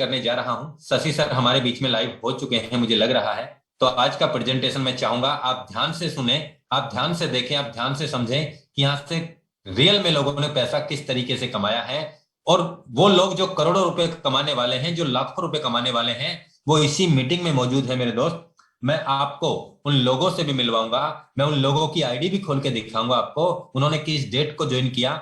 करने जा रहा हूं। शशि सर हमारे बीच में लाइव हो चुके हैं मुझे लग रहा है। तो आज का प्रेजेंटेशन मैं चाहूंगा आप ध्यान से सुने, आप ध्यान से देखें, आप ध्यान से समझें कि यहाँ से रियल में लोगों ने पैसा किस तरीके से कमाया है। और वो लोग जो करोड़ों रुपए कमाने वाले हैं, जो लाखों रुपए कमाने वाले हैं, वो इसी मीटिंग में मौजूद है मेरे दोस्त। मैं आपको उन लोगों से भी मिलवाऊंगा, मैं उन लोगों की आईडी भी खोल के दिखाऊंगा आपको, उन्होंने किस डेट को ज्वाइन किया,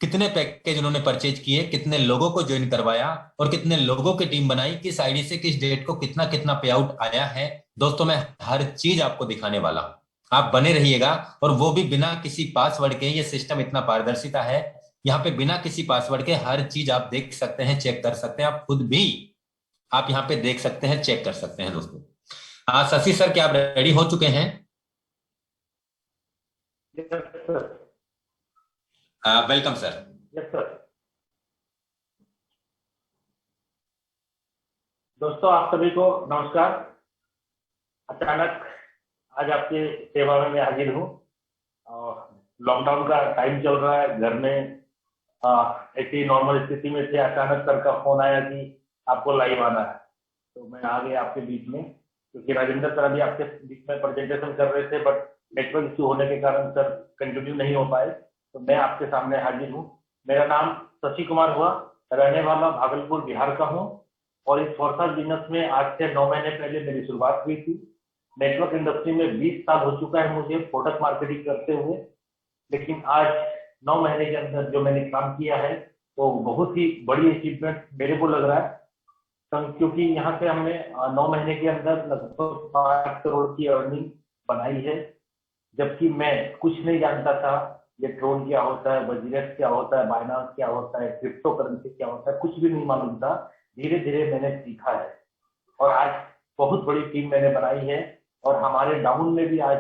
कितने पैकेज उन्होंने परचेज किए, कितने लोगों को ज्वाइन करवाया और कितने लोगों की टीम बनाई, किस आईडी से किस डेट को कितना कितना पे आउट आया है। दोस्तों मैं हर चीज आपको दिखाने वाला हूं, आप बने रहिएगा। और वो भी बिना किसी पासवर्ड के। ये सिस्टम इतना पारदर्शिता है, यहाँ पे बिना किसी पासवर्ड के हर चीज आप देख सकते हैं, चेक कर सकते हैं, आप खुद भी आप यहाँ पे देख सकते हैं, चेक कर सकते हैं दोस्तों। हाँ शशि सर, क्या आप रेडी हो चुके हैं? Welcome sir. Yes sir. दोस्तों आप सभी को नमस्कार। अचानक आज आपकी सेवा में मैं हाजिर हूँ। लॉकडाउन का टाइम चल रहा है, घर में ऐसी नॉर्मल स्थिति में थे, अचानक सर का फोन आया कि आपको लाइव आना है, तो मैं आ गया आपके बीच में। क्योंकि राजेंद्र सर अभी आपके बीच में प्रेजेंटेशन कर रहे थे, बट नेटवर्क इश्यू होने के कारण सर कंटिन्यू नहीं हो पाए, तो मैं आपके सामने हाजिर हूँ। मेरा नाम शशि कुमार हुआ, रहने वाला भागलपुर बिहार का हूँ। और इस फॉरसाल बिजनेस में आज से 9 महीने पहले मेरी शुरुआत हुई थी। नेटवर्क इंडस्ट्री में 20 साल हो चुका है मुझे प्रोडक्ट मार्केटिंग करते हुए। लेकिन आज 9 महीने के अंदर जो मैंने काम किया है वो बहुत ही बड़ी अचीवमेंट मेरे को लग रहा है। क्योंकि यहाँ से हमने 9 महीने के अंदर लगभग 5 करोड़ की अर्निंग बनाई है। जबकि मैं कुछ नहीं जानता था, ये ट्रोन क्या होता है, बजरेस क्या होता है, बाइनांस क्या होता है, क्रिप्टो करेंसी क्या होता है, कुछ भी नहीं मालूम था। धीरे धीरे मैंने सीखा है और आज बहुत बड़ी टीम मैंने बनाई है। और हमारे डाउन में भी आज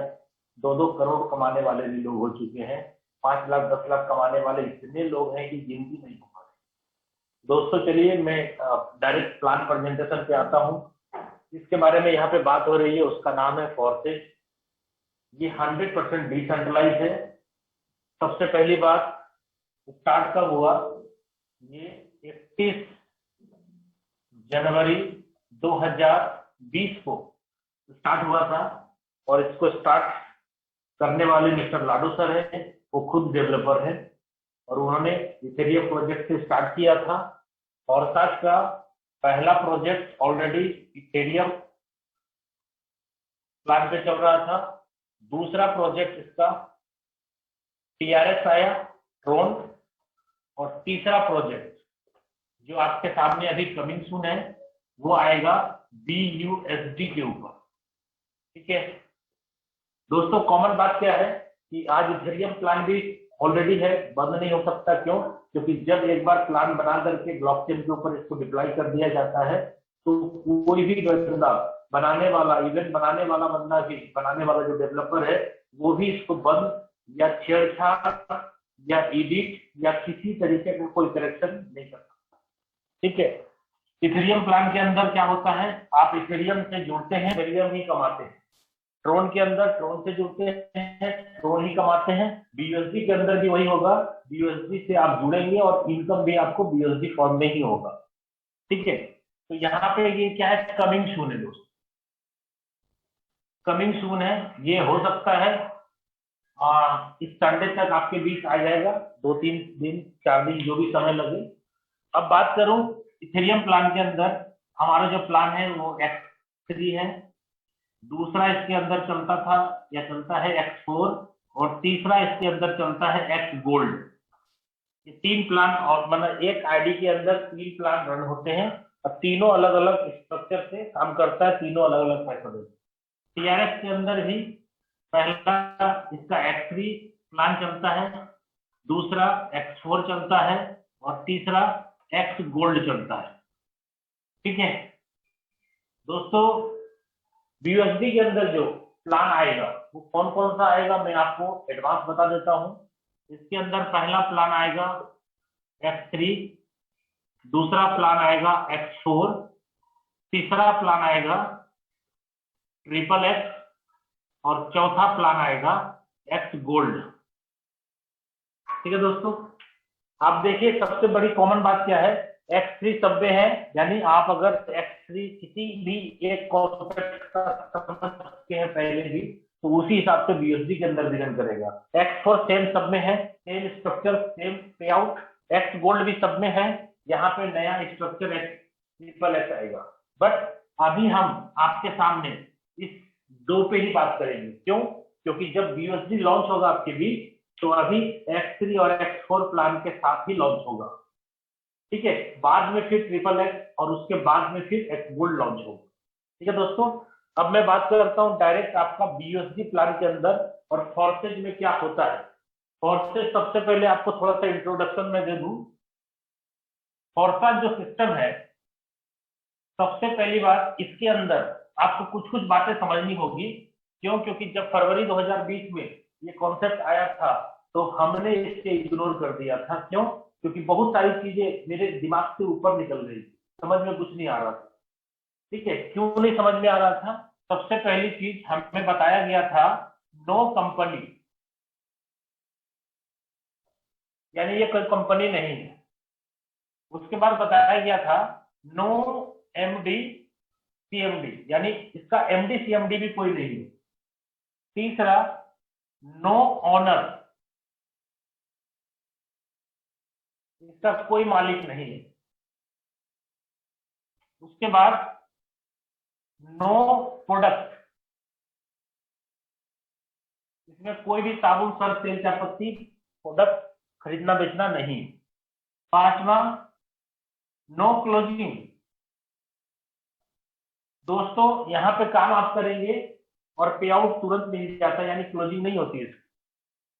2-2 करोड़ कमाने वाले भी लोग हो चुके हैं। 5 लाख 10 लाख कमाने वाले इतने लोग हैं कि गिनती नहीं हो पा रही। दोस्तों चलिए मैं डायरेक्ट प्लान प्रेजेंटेशन पे आता हूँ। इसके बारे में यहाँ पे बात हो रही है, उसका नाम है फॉर्सेज। ये 100% डिसेंट्रलाइज है। सबसे पहली बात, स्टार्ट कब हुआ? ये 31 जनवरी 2020 को स्टार्ट हुआ था। और इसको स्टार्ट करने वाले मिस्टर लाडू सर है, वो खुद डेवलपर है और उन्होंने इथेरियम प्रोजेक्ट से स्टार्ट किया था। फॉरसाज का पहला प्रोजेक्ट ऑलरेडी इथेरियम प्लान पे चल रहा था। दूसरा प्रोजेक्ट इसका टीआरएस आया, ट्रोन। और तीसरा प्रोजेक्ट जो आपके सामने अभी कमिंग सून है वो आएगा BUSD के ऊपर। ठीक है दोस्तों, कॉमन बात क्या है कि आज इथेरियम प्लान भी ऑलरेडी है, बंद नहीं हो सकता। क्यों? क्योंकि जब एक बार प्लान बना करके ब्लॉकचेन के ऊपर इसको डिप्लॉय कर दिया जाता है तो कोई भी बंदा बनाने वाला, इवेंट बनाने वाला बंदा भी, बनाने वाला जो डेवलपर है वो भी इसको बंद या छेड़छाड़ या एडिट या किसी तरीके का कोई करेक्शन नहीं कर सकता। ठीक है, इथेरियम प्लान के अंदर क्या होता है, आप इथेरियम से जुड़ते हैं, इथेरियम ही कमाते हैं। ट्रोन के अंदर ट्रोन से जुड़ते हैं, ट्रोन ही कमाते हैं। BUSD के अंदर भी वही होगा, BUSD से आप जुड़ेंगे और इनकम भी आपको BUSD फॉर्म में ही होगा। ठीक है, तो यहाँ पे ये क्या है, कमिंग सून है दोस्तों, कमिंग सून है। ये हो सकता है इस संडे तक आपके बीच आ जाएगा, 2-3 दिन 4 दिन जो भी समय लगे। अब बात करूं इथेरियम प्लान के अंदर, हमारा जो प्लान है वो X3 है। दूसरा इसके अंदर चलता था या चलता है X4 और तीसरा इसके अंदर चलता है X गोल्ड। ये 3 प्लान, और मतलब एक आईडी के अंदर 3 प्लान रन होते हैं और तीनों अलग अलग स्ट्रक्चर से काम करता है, तीनों अलग अलग मेथड है। टीआरएस के अंदर भी पहला इसका X3 प्लान चलता है, दूसरा X4 चलता है और तीसरा X गोल्ड चलता है। ठीक है दोस्तों, BUSD के अंदर जो प्लान आएगा वो कौन कौन सा आएगा मैं आपको एडवांस बता देता हूं। इसके अंदर पहला प्लान आएगा X3, दूसरा प्लान आएगा X4, तीसरा प्लान आएगा XXX और चौथा प्लान आएगा X गोल्ड। ठीक है दोस्तों, आप देखिए सबसे बड़ी कॉमन बात क्या है X3 सब में है, यानी आप अगर X3 किसी भी एक कॉन्सेप्ट का समझ सकते हैं पहले भी, तो उसी हिसाब से BSD के अंदर डिजाइन करेगा। X4 सेम सब में है, सेम स्ट्रक्चर, सेम पे आउट। X गोल्ड भी सब में है, यहाँ पे नया स्ट्रक्चर XXX आएगा। बट अभी हम आपके सामने इस दो पे ही बात करेंगे। क्यों? क्योंकि जब BSD लॉन्च होगा आपके भी, तो अभी X3 और X4 प्लान के साथ ही लॉन्च होगा। ठीक है, बाद में फिर XXX और उसके बाद में फिर X गोल्ड लॉन्च होगा। ठीक है दोस्तों, अब मैं बात करता हूं डायरेक्ट आपका BSD प्लान के अंदर और फॉर्सेज में क्या होता है। फॉर्सेज सबसे पहले आपको थोड़ा सा इंट्रोडक्शन में दे दूं। फॉर्सा जो सिस्टम है, सबसे पहली बात इसके अंदर आपको कुछ कुछ बातें समझनी होगी। क्यों? क्योंकि जब फरवरी 2020 में ये कॉन्सेप्ट आया था, तो हमने इससे इग्नोर कर दिया था। क्यों? क्योंकि बहुत सारी चीजें मेरे दिमाग से ऊपर निकल रही थी, समझ में कुछ नहीं आ रहा था। ठीक है, क्यों नहीं समझ में आ रहा था? सबसे पहली चीज हमें बताया गया था, नो कंपनी, यानी ये कोई कंपनी नहीं है। उसके बाद बताया गया था नो MD CMD, यानी इसका MD CMD भी कोई नहीं है। तीसरा, नो ऑनर, इसका कोई मालिक नहीं है। उसके बाद नो प्रोडक्ट, इसमें कोई भी साबुन, सर्फ, तेल, चायपत्ती प्रोडक्ट खरीदना बेचना नहीं। पांचवा, नो क्लोजिंग, दोस्तों यहाँ पे काम आप करेंगे और पे आउट तुरंत मिल जाता है, यानी क्लोजिंग नहीं होती है।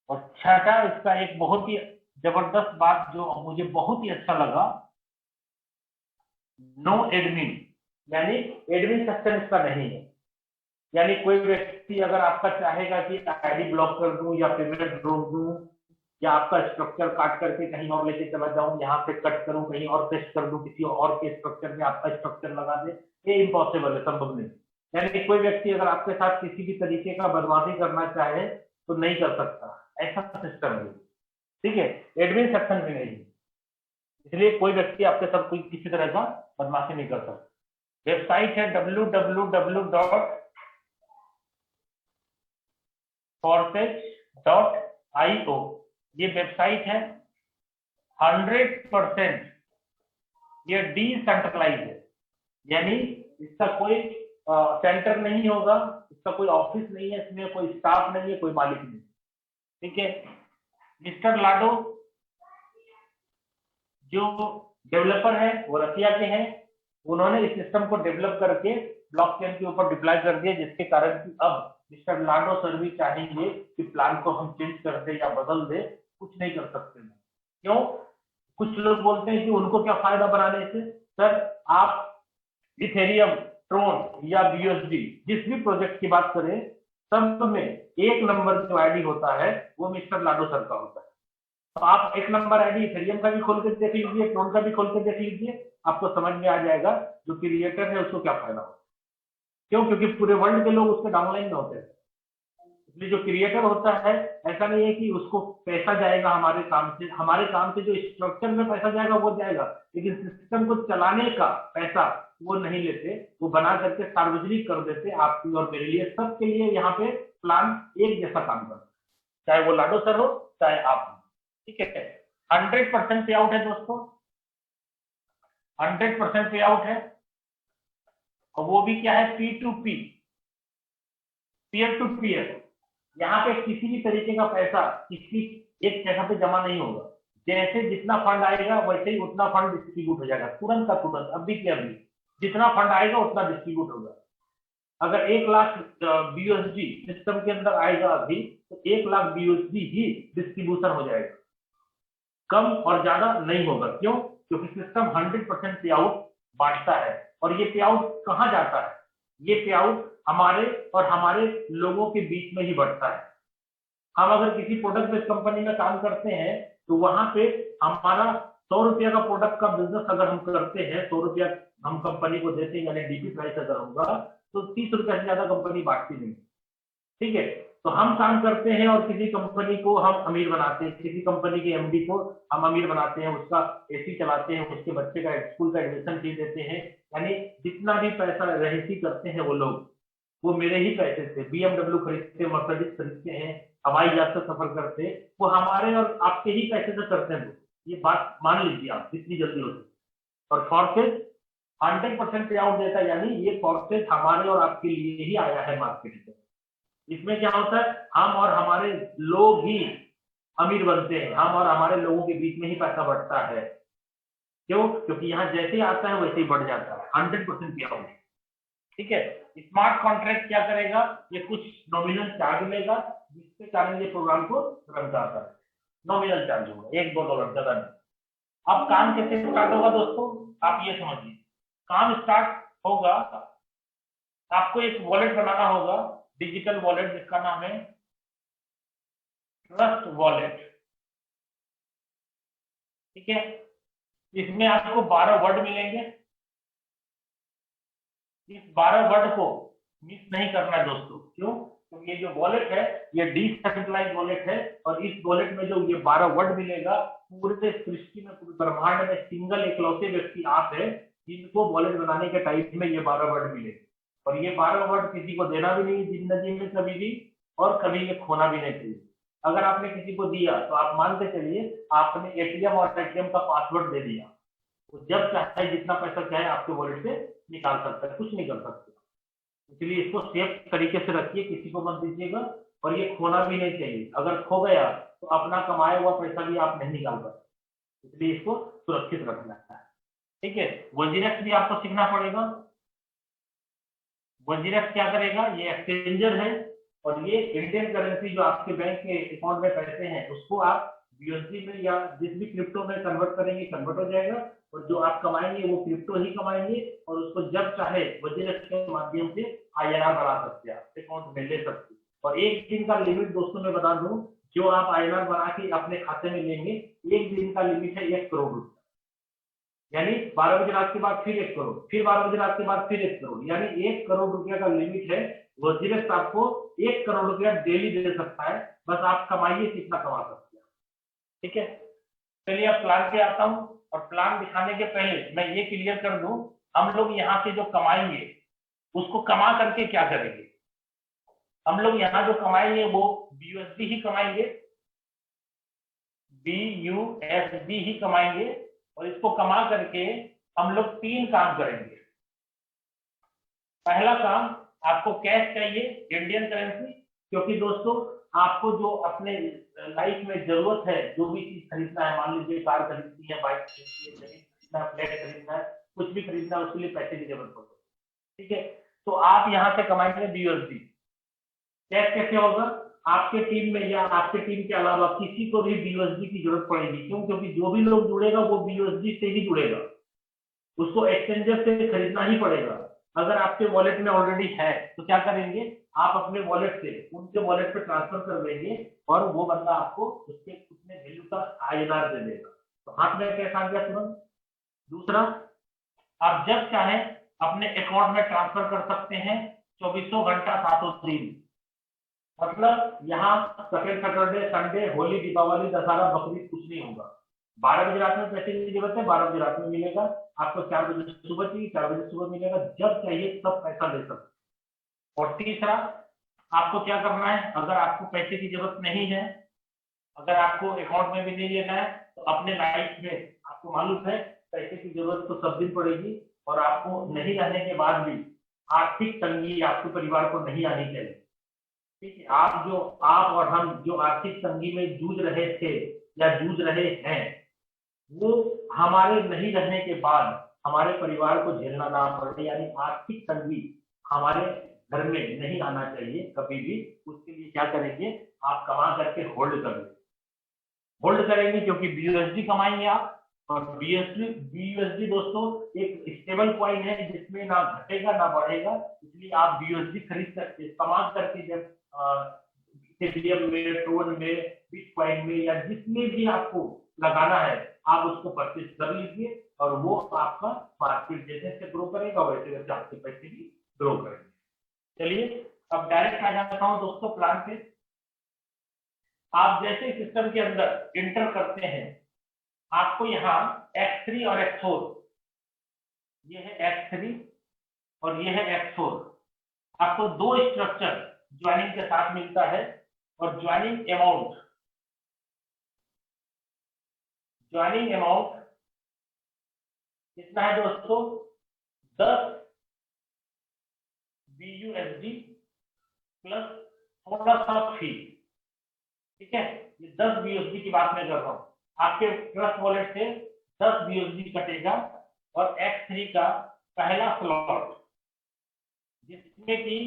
और छठा, इसका एक बहुत ही जबरदस्त बात जो मुझे बहुत ही अच्छा लगा, नो एडमिन, यानी एडमिन सेक्शन इसका नहीं है। यानी कोई व्यक्ति अगर आपका चाहेगा कि आईडी ब्लॉक कर दूं या पेमेंट रोक दूं या आपका स्ट्रक्चर काट करके कहीं और लेके चला जाऊं, यहाँ पे कट करूं, कहीं और पेस्ट कर दूं, किसी और के स्ट्रक्चर में आपका स्ट्रक्चर लगा दे, ये इम्पॉसिबल है, संभव नहीं। यानी कोई व्यक्ति अगर आपके साथ किसी भी तरीके का बदमाशी करना चाहे तो नहीं कर सकता, ऐसा सिस्टम है। ठीक है, एडमिन सेक्शन भी नहीं, इसलिए कोई व्यक्ति आपके साथ कोई किसी तरह का बदमाशी नहीं कर सकता। वेबसाइट है www.forces.io, ये वेबसाइट है। 100% ये डिसेंट्रलाइज है, यानी इसका कोई सेंटर नहीं होगा, इसका कोई ऑफिस नहीं है, इसमें कोई स्टाफ नहीं है, कोई मालिक नहीं। ठीक है, मिस्टर लाडो जो डेवलपर है वो रसिया के हैं, उन्होंने इस सिस्टम को डेवलप करके ब्लॉकचेन के ऊपर डिप्लॉय कर दिया, जिसके कारण कि अब मिस्टर लाडो सर भी चाहेंगे कि प्लान को हम चेंज कर दे या बदल दे, कुछ नहीं कर सकते। क्यों? कुछ लोग बोलते हैं कि उनको क्या फायदा बनाने से। सर, आप इथेरियम, ट्रोन या BSD जिस भी प्रोजेक्ट की बात करें, सब में एक नंबर जो आईडी होता है वो मिस्टर लाडो सर का होता है। तो आप एक नंबर आईडी इथेरियम का भी खोल के देख लीजिए, ट्रोन का भी खोल के देख लीजिए, आपको समझ में आ जाएगा जो क्रिएटर है उसको क्या फायदा होता है। क्यों? क्योंकि पूरे वर्ल्ड के लोग उसके डाउनलाइन में होते हैं। इसलिए जो क्रिएटर होता है, ऐसा नहीं है कि उसको पैसा जाएगा हमारे काम से जो स्ट्रक्चर में पैसा जाएगा वो जाएगा, लेकिन सिस्टम को चलाने का पैसा वो नहीं लेते, वो बना करके सार्वजनिक कर देते आपकी और मेरे लिए, सबके लिए। यहाँ पे प्लान एक जैसा काम करता है, चाहे वो लाडो सर हो चाहे आप हो। ठीक है, 100% पे आउट है दोस्तों, 100% पे आउट है। और वो भी क्या है? P2P, peer to peer. यहाँ पे किसी भी तरीके का पैसा किसी एक जगह पे जमा नहीं होगा। जैसे जितना फंड आएगा वैसे ही उतना फंड डिस्ट्रीब्यूट हो जाएगा, तुरंत का तुरंत, अभी के अभी जितना फंड आएगा उतना डिस्ट्रीब्यूट होगा। अगर 1 लाख BSD सिस्टम के अंदर आएगा अभी, तो 1 लाख BSD ही डिस्ट्रीब्यूशन हो जाएगा, कम और ज्यादा नहीं होगा। क्यों? क्योंकि सिस्टम 100% पे आउट बांटता है। और ये पे आउट कहाँ जाता है? ये पे आउट हमारे और हमारे लोगों के बीच में ही बढ़ता है। हम अगर किसी प्रोडक्ट बेस्ड कंपनी में काम करते हैं, तो वहां पे हमारा 100 रुपया का प्रोडक्ट का बिजनेस अगर हम करते हैं, 100 रुपया हम कंपनी को देते हैं, यानी DP प्राइस अगर होगा, तो 30 रुपया से ज्यादा कंपनी बांटती नहीं। ठीक है, तो हम काम करते हैं और किसी कंपनी को हम अमीर बनाते हैं, किसी कंपनी के एमडी को हम अमीर बनाते हैं, उसका एसी चलाते हैं, उसके बच्चे का स्कूल का एडमिशन फीस देते हैं। यानी जितना भी पैसा रहीसी करते हैं वो लोग, वो मेरे ही पैसे से बीएमडब्ल्यू खरीदते, मर्सिडीज खरीदते हैं, हवाई जहाज से सफर करते, वो हमारे और आपके ही पैसे से करते हैं। ये बात मान लीजिए आप जितनी जल्दी हो सके। और फॉरफेज 100% पे आउट देता है, यानी ये फॉरफेज हमारे और आपके लिए ही आया है मार्केट में। इसमें क्या होता है, हम और हमारे लोग ही अमीर बनते हैं, हम और हमारे लोगों के बीच में ही पैसा बढ़ता है। क्यों? क्योंकि यहाँ जैसे ही आता है वैसे ही बढ़ जाता है। 100% पे आउट। ठीक है। स्मार्ट कॉन्ट्रैक्ट क्या करेगा, ये कुछ नॉमिनल चार्ज लेगा, जिसके कारण ये प्रोग्राम को रन करता है। नॉमिनल चार्ज होगा $1-2, ज्यादा नहीं। अब काम कैसे स्टार्ट होगा दोस्तों, आप ये समझिए। काम स्टार्ट होगा, आपको एक वॉलेट बनाना होगा, डिजिटल वॉलेट, जिसका नाम है ट्रस्ट वॉलेट। ठीक है। इसमें आपको 12 वर्ड मिलेंगे। इस 12 वर्ड को मिस नहीं करना है दोस्तों। क्यों? क्योंकि ये जो वॉलेट है ये डिसेंट्रलाइज वॉलेट है, और इस वॉलेट में जो ये 12 वर्ड मिलेगा, पूरे सृष्टि में, पूरे ब्रह्मांड में सिंगल इकलौते व्यक्ति आप है जिनको वॉलेट बनाने के टाइम में ये 12 वर्ड मिले। और ये 12 वर्ड किसी को देना भी नहीं जिंदगी में कभी भी, और कभी ये खोना भी नहीं चाहिए। अगर आपने किसी को दिया तो आप मान के चलिए आपने एटीएम और एटीएम का पासवर्ड दे दिया, तो जब चाहे जितना पैसा चाहे आपके वॉलेट से निकाल सकता है, कुछ नहीं कर सकते। इसलिए इसको सेफ तरीके से रखिए, किसी को मत दीजिएगा, और ये खोना भी नहीं चाहिए। अगर खो गया तो अपना कमाया हुआ पैसा भी आप नहीं निकाल पाते, इसलिए इसको सुरक्षित रखना है। ठीक है। वजीरेक्स भी आपको सीखना पड़ेगा। वजीरेक्स क्या करेगा, ये एक्सचेंजर है, और ये इंडियन करेंसी जो आपके बैंक के अकाउंट में पैसे हैं उसको आप यूएसडी में या जिस भी क्रिप्टो में कन्वर्ट करेंगे, कन्वर्ट हो जाएगा, और जो आप कमाएंगे वो क्रिप्टो ही कमाएंगे, और उसको जब चाहे वजीरेक्स के माध्यम से आईएनआर बना सकते हैं, आप अकाउंट में ले सकते हैं। और एक दिन का लिमिट दोस्तों मैं बता दूं, जो आप आईएनआर बना के अपने खाते में लेंगे, एक दिन का लिमिट है 1 करोड़ रुपए। यानी 12 बजे रात के बाद फिर 1 करोड़, फिर 12 बजे रात के बाद फिर 1 करोड़, यानी 1 करोड़ रुपया का लिमिट है। वजीरेक्स आपको 1 करोड़ रुपया डेली दे सकता है, बस आप कमाइए कितना कमा सकते हैं। ठीक है। चलिए अब प्लान पे आता हूँ, और प्लान दिखाने के पहले मैं ये क्लियर कर दूं, हम लोग यहाँ से जो कमाएंगे उसको कमा करके क्या करेंगे। हम लोग यहाँ जो कमाएंगे वो बीयूएसडी ही कमाएंगे, बीयूएसडी ही कमाएंगे, और इसको कमा करके हम लोग 3 काम करेंगे। पहला काम, आपको कैश चाहिए, इंडियन करेंसी, क्योंकि दोस्तों आपको जो अपने लाइफ में जरूरत है, जो भी चीज खरीदना है, मान लीजिए कार खरीदनी है, बाइक खरीदनी है, जमीन खरीदना है, फ्लैट खरीदना है, कुछ भी खरीदना है, उसके लिए पैसे की जरूरत पड़ती है। ठीक है। तो आप यहाँ से कमाएंगे बीयूएसडी। कैश कैसे होगा, आपके टीम में या आपके टीम के अलावा किसी को भी बीयूएसडी की जरूरत पड़ेगी। क्यों? क्योंकि जो भी लोग जुड़ेगा वो बीयूएसडी से ही जुड़ेगा, उसको एक्सचेंजर से खरीदना ही पड़ेगा। अगर आपके वॉलेट में ऑलरेडी है तो क्या करेंगे, आप अपने वॉलेट से उनके वॉलेट पे ट्रांसफर कर देंगे, और वो बंदा आपको उसके उतने वैल्यू का आईएनआर दे देगा, तो हाथ में कैश आ गया तुरंत। दूसरा, आप जब चाहे अपने अकाउंट में ट्रांसफर कर सकते हैं, 24 घंटा 7 दिन। मतलब यहाँ second Saturday, Sunday, Holi, Deepawali, Dussehra, Bakrid कुछ नहीं होगा। 12 बजे रात में पैसे की जरूरत है, 12 बजे रात में मिलेगा आपको। 4 बजे सुबह चाहिए, 4 बजे सुबह मिलेगा, जब चाहिए तब पैसा ले सकते। और तीसरा, आपको क्या करना है, अगर आपको पैसे की जरूरत नहीं है, अगर आपको अकाउंट में भी नहीं लेना है, तो अपने लाइफ में आपको मालूम है पैसे की जरूरत तो सब दिन पड़ेगी, और आपको नहीं रहने के बाद भी आर्थिक तंगी आपके परिवार को नहीं आनी चाहिए। ठीक है। आप और हम जो आर्थिक तंगी में जूझ रहे थे या जूझ रहे हैं, वो हमारे नहीं रहने के बाद हमारे परिवार को झेलना ना पड़े, यानी आर्थिक तंगी हमारे घर में नहीं आना चाहिए कभी भी। उसके लिए क्या करेंगे, आप कमा करके होल्ड कर लेंगे। होल्ड करेंगे क्योंकि बीयूएसडी कमाएंगे आप, और बीयूएसडी दोस्तों एक स्टेबल कॉइन है, जिसमें ना घटेगा ना बढ़ेगा, इसलिए आप बीयूएसडी खरीद सकते, कमा करके जब इथेरियम में, ट्रोन में, बिटकॉइन में, या जिसमें भी आपको लगाना है आप उसको परचेज कर लीजिए, और वो आपका मार्केट जैसे जैसे ग्रो करेगा वैसे वैसे आपके पैसे भी ग्रो करेंगे। चलिए अब डायरेक्ट आ जाता हूँ दोस्तों प्लान पे। आप जैसे सिस्टम के अंदर इंटर करते हैं, आपको यहाँ X3 और X4, ये है X3 और ये है X4, आपको दो स्ट्रक्चर ज्वाइनिंग के साथ मिलता है। और ज्वाइनिंग अमाउंट कितना है दोस्तों, 10 BUSD प्लस थोड़ा सा फी। ठीक है, ये 10 BUSD की बात मैं कर रहा हूँ। आपके ट्रस्ट वॉलेट से 10 BUSD कटेगा और X3 का पहला स्लॉट जिसमें कि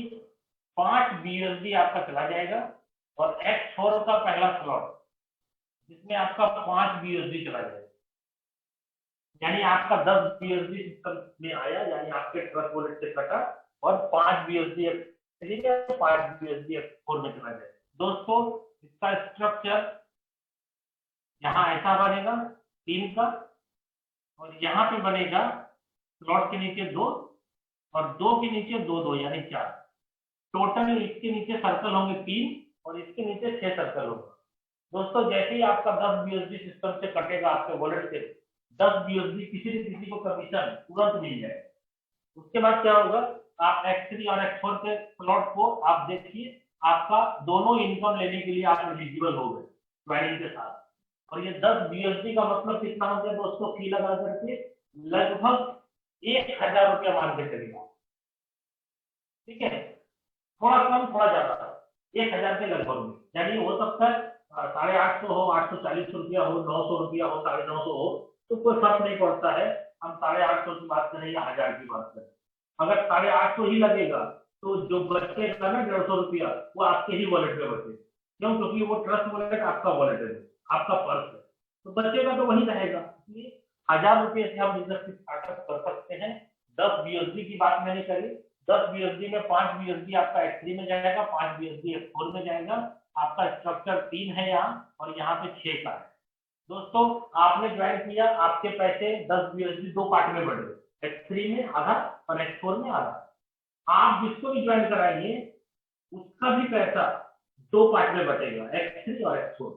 5 BUSD आपका चला जाएगा और X4 का पहला स्लॉट जिसमें आपका 5 BUSD चला जाएगा। यानी आपका 10 BUSD सिस्टम में आया, यानी आपके ट्रस्ट वॉलेट से कटा और 5 BUSD X3 में, 5 BUSD X4 में चला जाएगा। दोस्तों इसका स्ट्रक्चर यहाँ ऐसा बनेगा 3 का, और यहाँ पे बनेगा स्लॉट के नीचे 2 और 2 के नीचे 2 2 यानी 4। टोटल इसके नीचे सर्कल होंगे 3 और इसके नीचे 6 सर्कल होगा। दोस्तों जैसे ही आपका 10 BUSD सिस्टम से कटेगा, आपके वॉलेट से 10 BUSD किसी न किसी को कमीशन तुरंत मिल जाए। उसके बाद क्या होगा, आप X3 और X4 के स्लॉट को आप देखिए, आपका दोनों इनकम लेने के लिए आप एलिजिबल हो गए ज्वाइनिंग के साथ। और ये 10 BUSD का मतलब कितना हो गया दोस्तों, फी लगा करके लगभग 1000 रुपया मान के चलिए। ठीक है, थोड़ा कम थोड़ा ज्यादा, 1000 के लगभग में। यानी हो सकता है 850 हो, 840 रुपया हो, 900 रुपया हो, 950 हो, तो कोई फर्क नहीं पड़ता है। हम 850 की बात करें या 1000 की बात करें, अगर 850 ही लगेगा तो जो बचेगा ना 150 रुपया, वो आपके ही वॉलेट में बचेगा। क्यों? क्योंकि वो ट्रस्ट वॉलेट आपका वॉलेट है, आपका पर्स है, तो बचेगा तो वही रहेगा। इसलिए 1000 रुपये से हम बिजनेस स्टार्टअप कर सकते हैं। 10 BUSD की बात मैंने करी, 10 BUSD में 5 BUSD आपका X3 में जाएगा, 5 BUSD X4 में जाएगा। आपका स्ट्रक्चर 3 है यहाँ, और यहाँ पे 6 का है। दोस्तों आपने ज्वाइन किया, आपके पैसे 10 BUSD दो पार्ट में बढ़े, X3 में आधा और X4 में आधा। आप जिसको भी ज्वाइन कराएंगे उसका भी पैसा दो पार्ट में बटेगा, X3 और X4।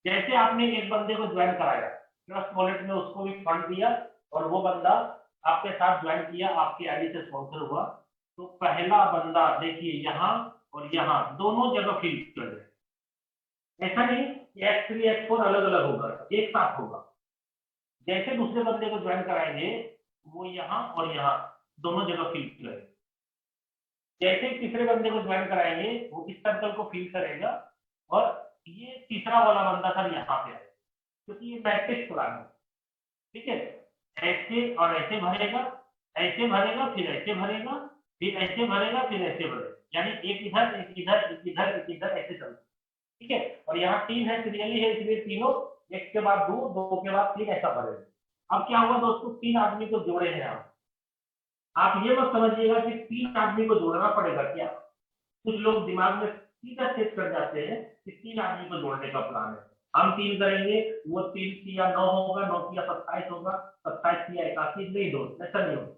जैसे आपने एक बंदे को ज्वाइन कराया, ट्रस्ट वॉलेट में उसको भी फंड दिया और वो बंदा आपके साथ ज्वाइन किया, आपकी आईडी से स्पॉन्सर हुआ, तो पहला बंदा देखिए यहाँ और यहाँ दोनों जगह फील कर रहे। ऐसा नहीं कि X3 X4 अलग अलग होगा, एक साथ होगा। जैसे दूसरे बंदे को ज्वाइन कराएंगे वो यहाँ और यहाँ दोनों जगह फील करेगा। जैसे तीसरे बंदे को ज्वाइन कराएंगे वो इस सर्कल को फील करेगा, और ये तीसरा वाला बंदा सर यहाँ पे आएगा, क्योंकि ये मैट्रिक्स प्लान है। ठीक है, ऐसे और ऐसे भरेगा, ऐसे भरेगा, फिर ऐसे भरेगा, फिर ऐसे भरेगा, फिर ऐसे भरेगा, यानी एक इधर एक इधर एक इधर एक इधर ऐसे चलता। ठीक है, और यहाँ 3 है, सीरियली है, इसलिए तीनों एक के बाद 2, 2 के बाद 3 ऐसा भरेगा। अब क्या हुआ दोस्तों, 3 आदमी को जोड़े हैं आप ये मत समझिएगा कि 3 आदमी को जोड़ना पड़ेगा क्या। कुछ लोग दिमाग में सीधा सेट कर जाते हैं कि 3 आदमी को जोड़ने का प्लान है, हम 3 करेंगे, वो 3 किया 9 होगा, 9 किया 27 होगा, 27 किया 81। नहीं दोस्त, ऐसा नहीं होगा।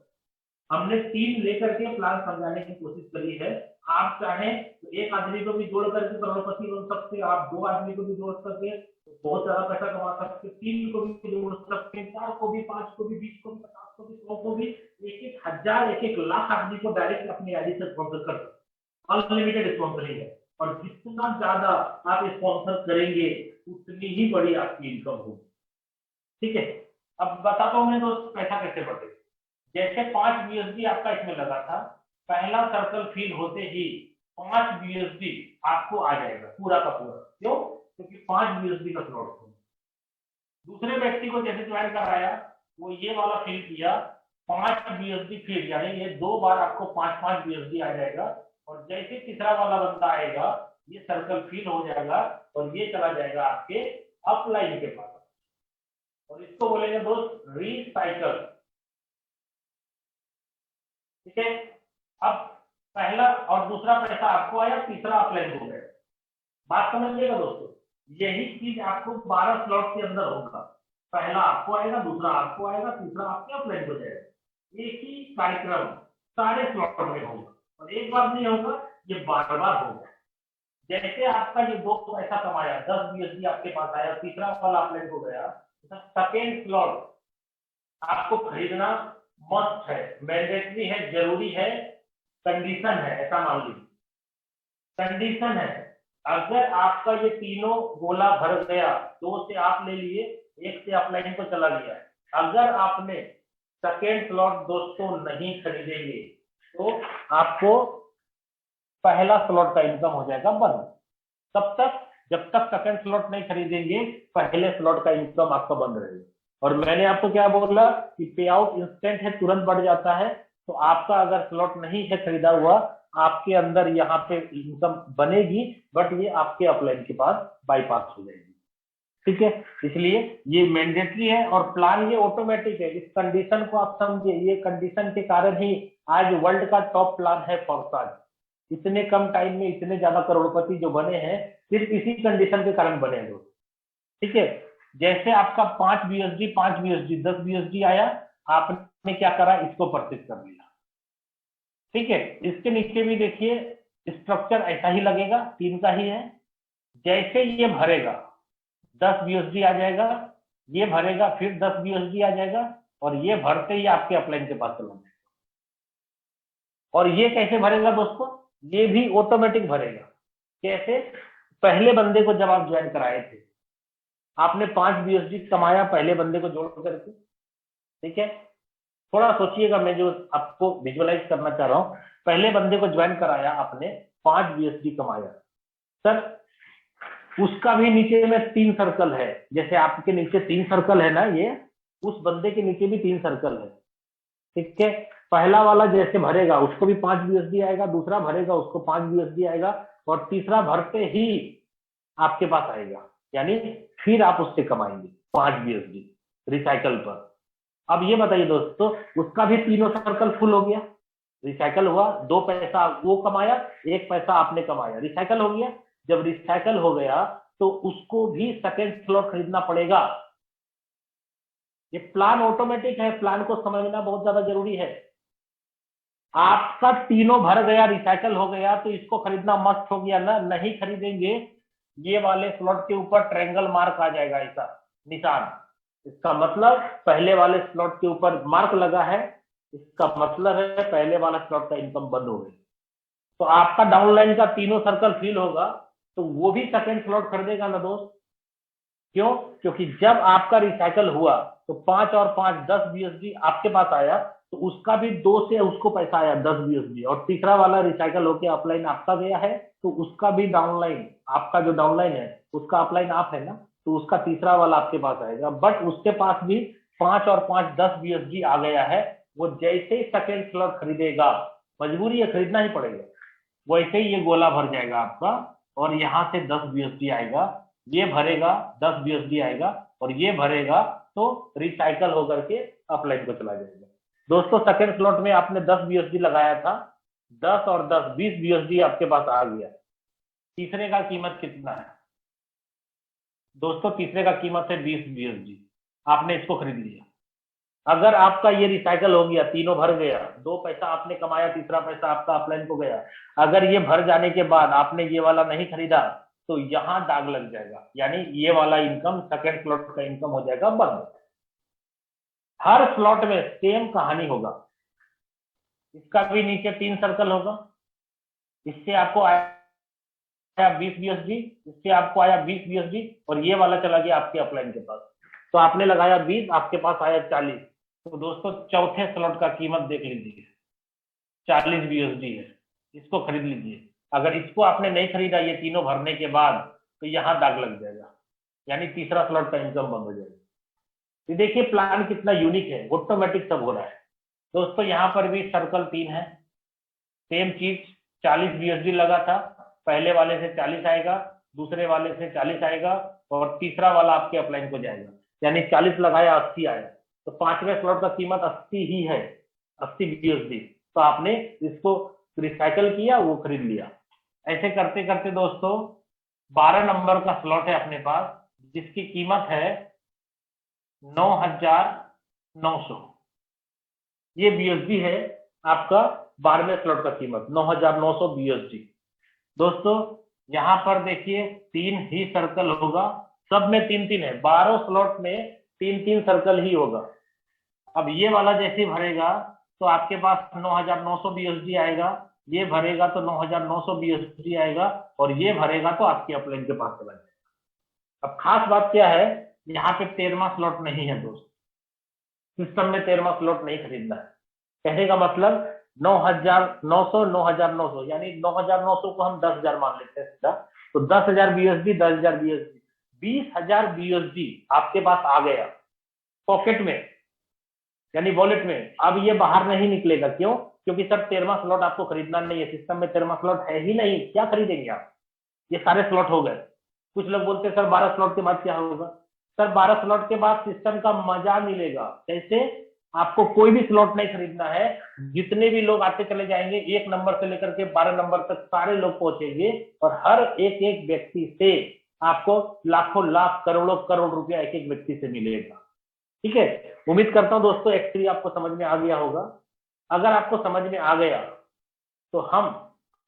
हमने 3 लेकर के प्लान समझाने की कोशिश करी है। आप चाहें तो एक आदमी को भी जोड़ करके करोड़पति बन सकते हैं, आप 2 आदमी को भी जोड़ सकते हैं, बहुत ज्यादा पैसा कमा सकते हैं, 3 को भी जोड़ सकते हैं, 4 को भी, 5 को भी, 20 को भी, 50 को भी, 100 को भी, 1,000 1,00,000 आदमी को डायरेक्ट अपनी आईडी से स्पॉन्सर कर सकते, अनलिमिटेड स्पॉन्सरिंग है। और जितना ज्यादा आप स्पॉन्सर करेंगे उतनी ही बड़ी आपकी इनकम होगी। ठीक है, अब बताता हूँ मैं दोस्त पैसा कैसे बढ़ेगा। जैसे 5 BUSD आपका इसमें लगा था, पहला सर्कल फिल होते ही 5 BUSD आपको आ जाएगा पूरा का पूरा। क्यों? क्योंकि 5 BUSD का स्लॉट है। दूसरे व्यक्ति को जैसे ज्वाइन कराया, वो ये वाला फिल किया, 5 BUSD फिल, यानी ये 2 बार आपको 5-5 BUSD आ जाएगा। और जैसे तीसरा वाला बंदा आएगा, ये सर्कल फिल हो जाएगा और ये चला जाएगा आपके अपलाइन के पास, और इसको बोलेंगे दोस्त रिसाइकल। ठीक है, अब पहला और दूसरा पैसा आपको आया, तीसरा अपलाइन हो गया। बात समझिएगा दोस्तों, यही चीज आपको 12 स्लॉट के अंदर होगा। पहला आपको आएगा, दूसरा आपको आएगा, तीसरा आपके अपलाइन हो जाएगा। एक ही कार्यक्रम सारे स्लॉट में होगा, और एक बार नहीं होगा, ये बार बार होगा। जैसे आपका ये दो पैसा कमाया, 10 बीएसडी आपके पास आया, तीसरा वाला अपलेट हो गया, सेकेंड स्लॉट आपको खरीदना मस्ट है, मैंडेटरी है, जरूरी है, कंडीशन है, ऐसा मान लीजिए कंडीशन है। अगर आपका ये तीनों गोला भर गया, दो से आप ले लिए, एक से अपलाइन को चला गया, अगर आपने सेकेंड स्लॉट दोस्तों नहीं खरीदेंगे तो आपको पहला स्लॉट का इनकम हो जाएगा बंद। तब तक जब तक सेकंड स्लॉट नहीं खरीदेंगे पहले स्लॉट का इनकम आपका बंद रहेगा। और मैंने आपको क्या बोला कि पे आउट इंस्टेंट है, तुरंत बढ़ जाता है। तो आपका अगर स्लॉट नहीं है खरीदा हुआ, आपके अंदर यहाँ पे इनकम बनेगी, बट ये आपके अपलाइन के पास बाईपास हो जाएगी। ठीक है, इसलिए ये मैंडेटरी है और प्लान ये ऑटोमेटिक है। इस कंडीशन को आप समझिए, ये कंडीशन के कारण ही आज वर्ल्ड का टॉप प्लान है फॉरसाज। इतने कम टाइम में इतने ज्यादा करोड़पति जो बने हैं, सिर्फ इसी कंडीशन के कारण बने लोग। ठीक है, जैसे आपका 5 बीएसडी 10 बीएसडी आया, आपने क्या करा, इसको परचेज कर लिया। ठीक है, इसके नीचे भी देखिए स्ट्रक्चर ऐसा ही लगेगा, 3 का ही है। जैसे ये भरेगा 10 बीएसडी आ जाएगा, ये भरेगा फिर 10 बीएसडी आ जाएगा, और ये भरते ही आपके अपलाइन के पास चला जाएगा। और ये कैसे भरेगा दोस्तों, ये भी ऑटोमेटिक भरेगा। कैसे, पहले बंदे को जब आप ज्वाइन कराए थे, आपने 5 बीएसडी कमाया पहले बंदे को जोड़ करके। ठीक है, थोड़ा सोचिएगा, मैं जो आपको विजुअलाइज करना चाह रहा हूं, पहले बंदे को ज्वाइन कराया आपने, 5 बीएसडी कमाया। सर उसका भी नीचे में 3 सर्कल है, जैसे आपके नीचे 3 सर्कल है ना, ये उस बंदे के नीचे भी 3 सर्कल है। ठीक है, पहला वाला जैसे भरेगा उसको भी 5 बीएसडी आएगा, दूसरा भरेगा उसको 5 बीएसडी आएगा, और तीसरा भरते ही आपके पास आएगा, यानी फिर आप उससे कमाएंगे 5 बीएसडी रिसाइकल पर। अब ये बताइए दोस्तों, उसका भी तीनों सर्कल फुल हो गया, रिसाइकल हुआ, 2 पैसा वो कमाया, 1 पैसा आपने कमाया, रिसाइकल हो गया। जब रिसाइकल हो गया तो उसको भी सेकेंड स्लॉट खरीदना पड़ेगा। ये प्लान ऑटोमेटिक है, प्लान को समझना बहुत ज्यादा जरूरी है। आपका तीनों भर गया, रिसाइकल हो गया, तो इसको खरीदना मस्त हो गया ना। नहीं खरीदेंगे, ये वाले स्लॉट के ऊपर ट्रायंगल मार्क आ जाएगा, ऐसा निशान। इसका मतलब पहले वाले स्लॉट के ऊपर मार्क लगा है, इसका मतलब है पहले वाला स्लॉट का इनकम बंद हो गई। तो आपका डाउनलाइन का तीनों सर्कल फिल होगा, तो वो भी सेकंड स्लॉट खरीदेगा ना दोस्त। क्यों, क्योंकि जब आपका रिसाइकल हुआ तो 5 और 5 10 बीएसडी आपके पास आया, तो उसका भी 2 से उसको पैसा आया 10 बीएसडी, और तीसरा वाला रिसाइकल होके अपलाइन आपका गया है, तो उसका भी डाउनलाइन, आपका जो डाउनलाइन है उसका अपलाइन आप है ना, तो उसका तीसरा वाला आपके पास आएगा। बट उसके पास भी 5 और 5 10 बीएसडी आ गया है। वो जैसे ही सेकेंड स्लॉट खरीदेगा, मजबूरी है खरीदना ही पड़ेगा, वैसे ही ये गोला भर जाएगा आपका, और यहाँ से 10 बीएसडी आएगा, ये भरेगा 10 बीएसडी आएगा, और ये भरेगा तो रिसाइकल होकर के अपलाइन को चला जाएगा। दोस्तों सेकंड स्लॉट में आपने 10 बीएसडी लगाया था, 10 और 10 20 बीएसडी आपके पास आ गया। तीसरे का कीमत कितना है दोस्तों, तीसरे का कीमत है 20 बीएसडी, आपने इसको खरीद लिया। अगर आपका ये रिसाइकल हो गया, तीनों भर गया, 2 पैसा आपने कमाया, तीसरा पैसा आपका अपलाइन को गया, अगर ये भर जाने के बाद आपने ये वाला नहीं खरीदा, तो यहां दाग लग जाएगा, यानी ये वाला इनकम सेकंड स्लॉट का इनकम हो जाएगा बंद। हर स्लॉट में सेम कहानी होगा, इसका भी नीचे 3 सर्कल होगा, इससे आपको आया 20 बीएसडी, इससे आपको आया 20 बीएसडी, और ये वाला चला गया आपके अपलाइन के पास, तो आपने लगाया 20, आपके पास आया 40। तो दोस्तों चौथे स्लॉट का कीमत देख लीजिए, 40 बीएसडी है, इसको खरीद लीजिए। अगर इसको आपने नहीं खरीदा ये तीनों भरने के बाद, तो यहां दाग लग जाएगा, यानी तीसरा स्लॉट का इनकम बंद हो जाएगा। तो देखिए प्लान कितना यूनिक है, ऑटोमेटिक सब हो रहा है। दोस्तों यहाँ पर भी सर्कल 3 है, सेम चीज, 40 बीएसडी लगा था, पहले वाले से 40 आएगा, दूसरे वाले से 40 आएगा, और तीसरा वाला आपके अपलाइन को जाएगा, यानी 40 लगाया 80 आया, तो 5वें स्लॉट का कीमत 80 ही है, 80 बीएसडी। तो आपने इसको रिसाइकल किया, वो खरीद लिया। ऐसे करते करते दोस्तों 12 नंबर का स्लॉट है अपने पास, जिसकी कीमत है 9,900। ये बीएसडी है आपका 12वें स्लॉट का कीमत 9,900 बीएसडी। दोस्तों यहाँ पर देखिए 3 ही सर्कल होगा, सब में 3-3 है, 12 स्लॉट में 3-3 सर्कल ही होगा। अब ये वाला जैसे भरेगा तो आपके पास 9,900 BSD आएगा, ये भरेगा तो 9,900 BSD आएगा, और ये भरेगा तो आपके अपलाइन के पास चला जाएगा। अब खास बात क्या है, यहाँ पे 13वां स्लॉट नहीं है दोस्त, सिस्टम में 13वां स्लॉट नहीं खरीदना है। कहने का मतलब 9,900 9,900 यानी 9,900 को हम 10,000 मान लेते हैं सीधा, तो 10,000 BSD 10,000 BSD 20,000 BSD आपके पास आ गया पॉकेट में, यानी वॉलेट में। अब ये बाहर नहीं निकलेगा, क्यों? क्योंकि सर 13वां स्लॉट आपको खरीदना नहीं है, सिस्टम में 13वां स्लॉट है ही नहीं, क्या खरीदेंगे आप? ये सारे स्लॉट हो गए। कुछ लोग बोलते हैं सर 12 स्लॉट के बाद क्या होगा? सर 12 स्लॉट के बाद सिस्टम का मजा मिलेगा। कैसे? आपको कोई भी स्लॉट नहीं खरीदना है, जितने भी लोग आते चले जाएंगे 1 नंबर से लेकर के 12 नंबर तक सारे लोग पहुंचेंगे, और हर एक एक व्यक्ति से आपको लाखों लाख करोड़ों करोड़ रुपया एक एक व्यक्ति से मिलेगा। ठीक है, उम्मीद करता हूं दोस्तों X3 आपको समझ में आ गया होगा। अगर आपको समझ में आ गया तो हम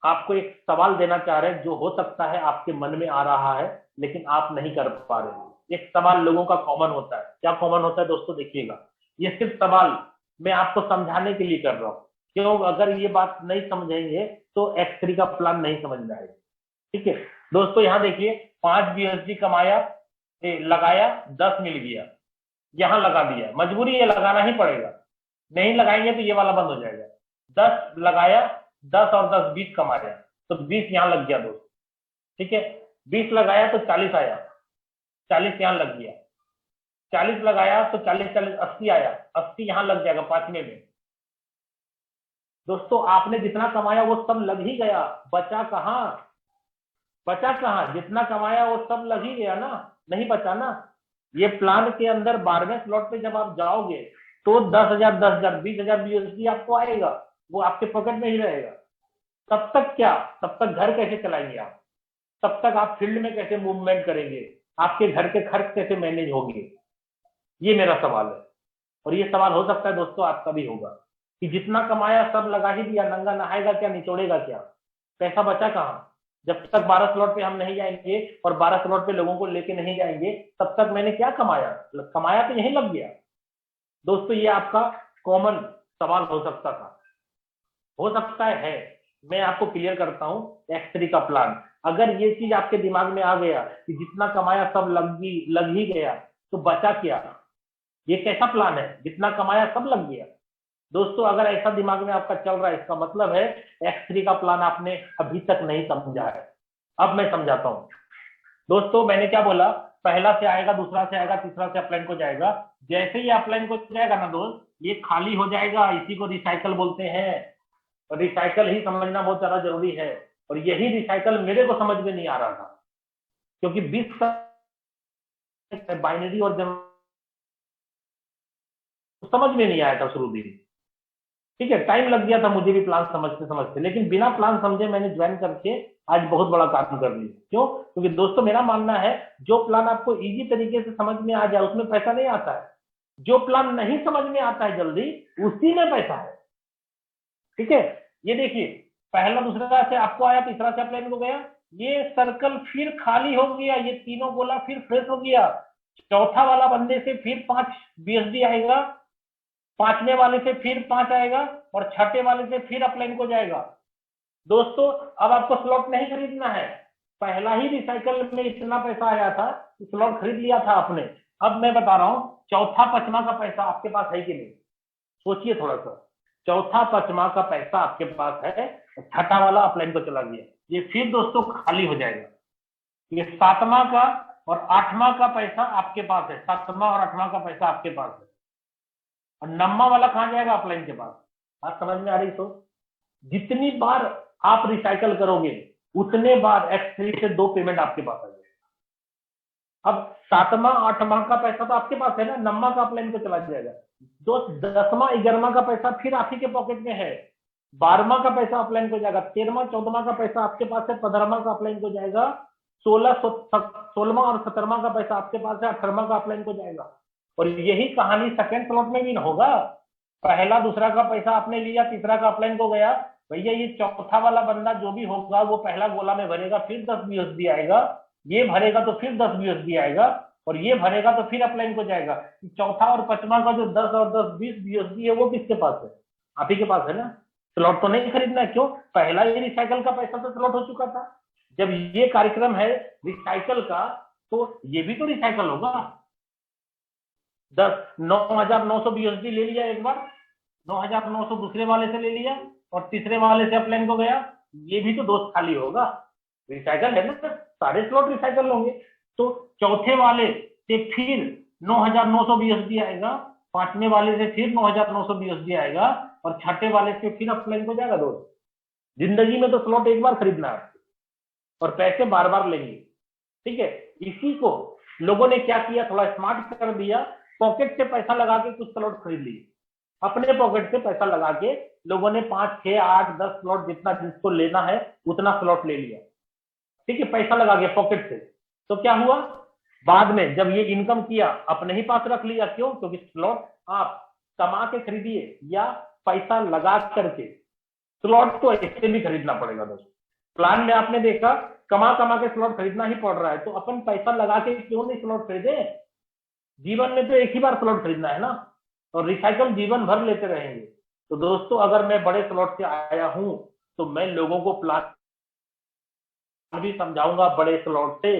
आपको एक सवाल देना चाह रहे हैं, जो हो सकता है आपके मन में आ रहा है लेकिन आप नहीं कर पा रहे। एक सवाल लोगों का कॉमन होता है, क्या कॉमन होता है दोस्तों? देखिएगा, ये सिर्फ सवाल मैं आपको समझाने के लिए कर रहा हूं, क्यों? अगर ये बात नहीं समझेंगे तो X3 का प्लान नहीं समझ में आएगा। ठीक है दोस्तों, यहाँ देखिए 5 BSD कमाया, लगाया, 10 मिल गया, यहां लगा दिया, मजबूरी ये लगाना ही पड़ेगा, नहीं लगाएंगे तो ये वाला बंद हो जाएगा। 10 लगाया, 10 और 10 20 कमाया, तो 20 यहां लग गया दोस्त। ठीक है, 20 लगाया तो 40 आया, 40 यहां लग गया, 40 लगाया तो 40 40 80 आया, 80 यहां लग जाएगा 5वें में। दोस्तों आपने जितना कमाया वो सब लग ही गया, बचा कहां? बचा कहां? जितना कमाया वो सब लग ही गया ना, नहीं बचा ना। ये प्लान के अंदर 12वें स्लॉट पे जब आप जाओगे तो 10,000 10,000 20,000 BSD आपको आएगा, वो आपके पॉकेट में ही रहेगा। तब तक क्या? तब तक घर कैसे चलाएंगे आप? तब तक आप फील्ड में कैसे मूवमेंट करेंगे? आपके घर के खर्च कैसे मैनेज होंगे? ये मेरा सवाल है, और ये सवाल हो सकता है दोस्तों आपका भी होगा कि जितना कमाया सब लगा ही दिया, नंगा नहाएगा क्या, निचोड़ेगा क्या? पैसा बचा कहां? जब तक 12 स्लॉट पे हम नहीं जाएंगे और 12 स्लॉट पे लोगों को लेके नहीं जाएंगे, तब तक मैंने क्या कमाया? कमाया तो यहीं लग गया। दोस्तों ये आपका कॉमन सवाल हो सकता था, हो सकता है। मैं आपको क्लियर करता हूं X3 का प्लान। अगर ये चीज आपके दिमाग में आ गया कि जितना कमाया सब लग ही गया, तो बचा क्या? ये कैसा प्लान है, जितना कमाया सब लग गया? दोस्तों अगर ऐसा दिमाग में आपका चल रहा है, इसका मतलब है X3 का प्लान आपने अभी तक नहीं समझा है। अब मैं समझाता हूं। दोस्तों मैंने क्या बोला, पहला से आएगा, दूसरा से आएगा, तीसरा से अपलाइन को जाएगा। जैसे ही अपलाइन को जाएगा ना दोस्त, ये खाली हो जाएगा, इसी को रिसाइकल बोलते हैं। और रिसाइकल ही समझना बहुत ज्यादा जरूरी है, और यही रिसाइकल मेरे को समझ में नहीं आ रहा था, क्योंकि 20 बाइनरी और समझ में नहीं आया था शुरू दिन। ठीक है, टाइम लग गया था मुझे भी प्लान समझते समझते, लेकिन बिना प्लान समझे मैंने ज्वाइन करके आज बहुत बड़ा काम कर लिया। क्यों? क्योंकि दोस्तों मेरा मानना है जो प्लान आपको इजी तरीके से समझ में आ जाए उसमें पैसा नहीं आता है, जो प्लान नहीं समझ में आता है जल्दी उसी में पैसा है। ठीक है, ये देखिए पहला दूसरा से आपको आया, तीसरा से अपलाइन को गया, ये सर्कल फिर खाली हो गया, ये तीनों गोला फिर फ्रेश हो गया। चौथा वाला बंदे से फिर 5 BSD आएगा, 5वें वाले से फिर 5 आएगा, और छठे वाले से फिर अपलाइन को जाएगा। दोस्तों अब आपको स्लॉट नहीं खरीदना है, पहला ही रिसाइकल में इतना पैसा आया था, स्लॉट खरीद लिया था आपने। अब मैं बता रहा हूं चौथा पचमा का पैसा आपके पास है कि नहीं? सोचिए थोड़ा सा, चौथा पचमा का पैसा आपके पास है, छठा वाला अपलाइन को चला गया, ये फिर दोस्तों खाली हो जाएगा। ये 7वां का और 8वां का पैसा आपके पास है, 7वां और 8वां का पैसा आपके पास है, और 9वां वाला कहां जाएगा? अपलाइन के पास। बात समझ में आ रही? तो जितनी बार आप रिसाइकल करोगे उतने बार X3 से 2 पेमेंट आपके पास आ जाएगा। अब 7वां 8वां का पैसा तो आपके पास है ना, 9वां का अपलाइन को चला जाएगा। जो 10वां 11वां का पैसा फिर आप ही के पॉकेट में है, 12वां का पैसा अपलाइन को जाएगा, 13वां 14वां का पैसा आपके पास है, 15वां का अपलाइन को जाएगा, 16वां और 17वां का पैसा आपके पास है, 18वां का अपलाइन को जाएगा। और यही कहानी सेकंड स्लॉट में भी होगा। पहला दूसरा का पैसा आपने लिया, तीसरा का अपलाइन को गया, भैया ये चौथा वाला बंदा जो भी होगा वो पहला गोला में भरेगा, फिर 10 बीएसडी आएगा, ये भरेगा तो फिर 10 बीएसडी आएगा, और ये भरेगा तो फिर अपलाइन को जाएगा। चौथा और पांचवा का जो 10 और 10 20 बीएसडी है वो किसके पास है? आप ही के पास है ना। स्लॉट तो नहीं खरीदना है, क्यों? पहला ही रिसाइकल का पैसा तो स्लॉट हो चुका था। जब ये कार्यक्रम है रिसाइकल का, तो ये भी तो रिसाइकल होगा। 9,900 बीएसडी ले लिया एक बार, 9,900 दूसरे वाले से ले लिया, और तीसरे वाले से अपलाइन को गया, ये भी तो दोस्त खाली होगा। रिसाइकल है ना, सारे स्लॉट रिसाइकल होंगे। तो चौथे वाले से फिर 9,900 बीएसडी आएगा, पांचवें वाले से फिर 9,900 बीएसडी आएगा, और छठे वाले से फिर अपलाइन को जाएगा दोस्त। जिंदगी में तो स्लॉट एक बार खरीदना है और पैसे बार बार लेंगे, ठीक है। इसी को लोगों ने क्या किया, थोड़ा स्मार्ट कर दिया, पॉकेट से पैसा लगा के कुछ स्लॉट खरीद लिए। अपने पॉकेट से पैसा लगा के लोगों ने 5, 6, 8, 10 स्लॉट जितना जिसको लेना है उतना स्लॉट ले लिया, ठीक है, पैसा लगा के पॉकेट से। तो क्या हुआ, बाद में जब ये इनकम किया अपने ही पास रख लिया। क्यों? क्योंकि स्लॉट आप कमा के खरीदिए या पैसा लगा करके, स्लॉट तो ऐसे भी खरीदना पड़ेगा दोस्तों। प्लान में आपने देखा कमा कमा के स्लॉट खरीदना ही पड़ रहा है, तो अपन पैसा लगा के क्यों नहीं स्लॉट खरीदे? जीवन में तो एक ही बार स्लॉट खरीदना है ना, और रिसाइकल जीवन भर लेते रहेंगे। तो दोस्तों अगर मैं बड़े स्लॉट से आया हूं तो मैं लोगों को प्लान भी समझाऊंगा बड़े स्लॉट से।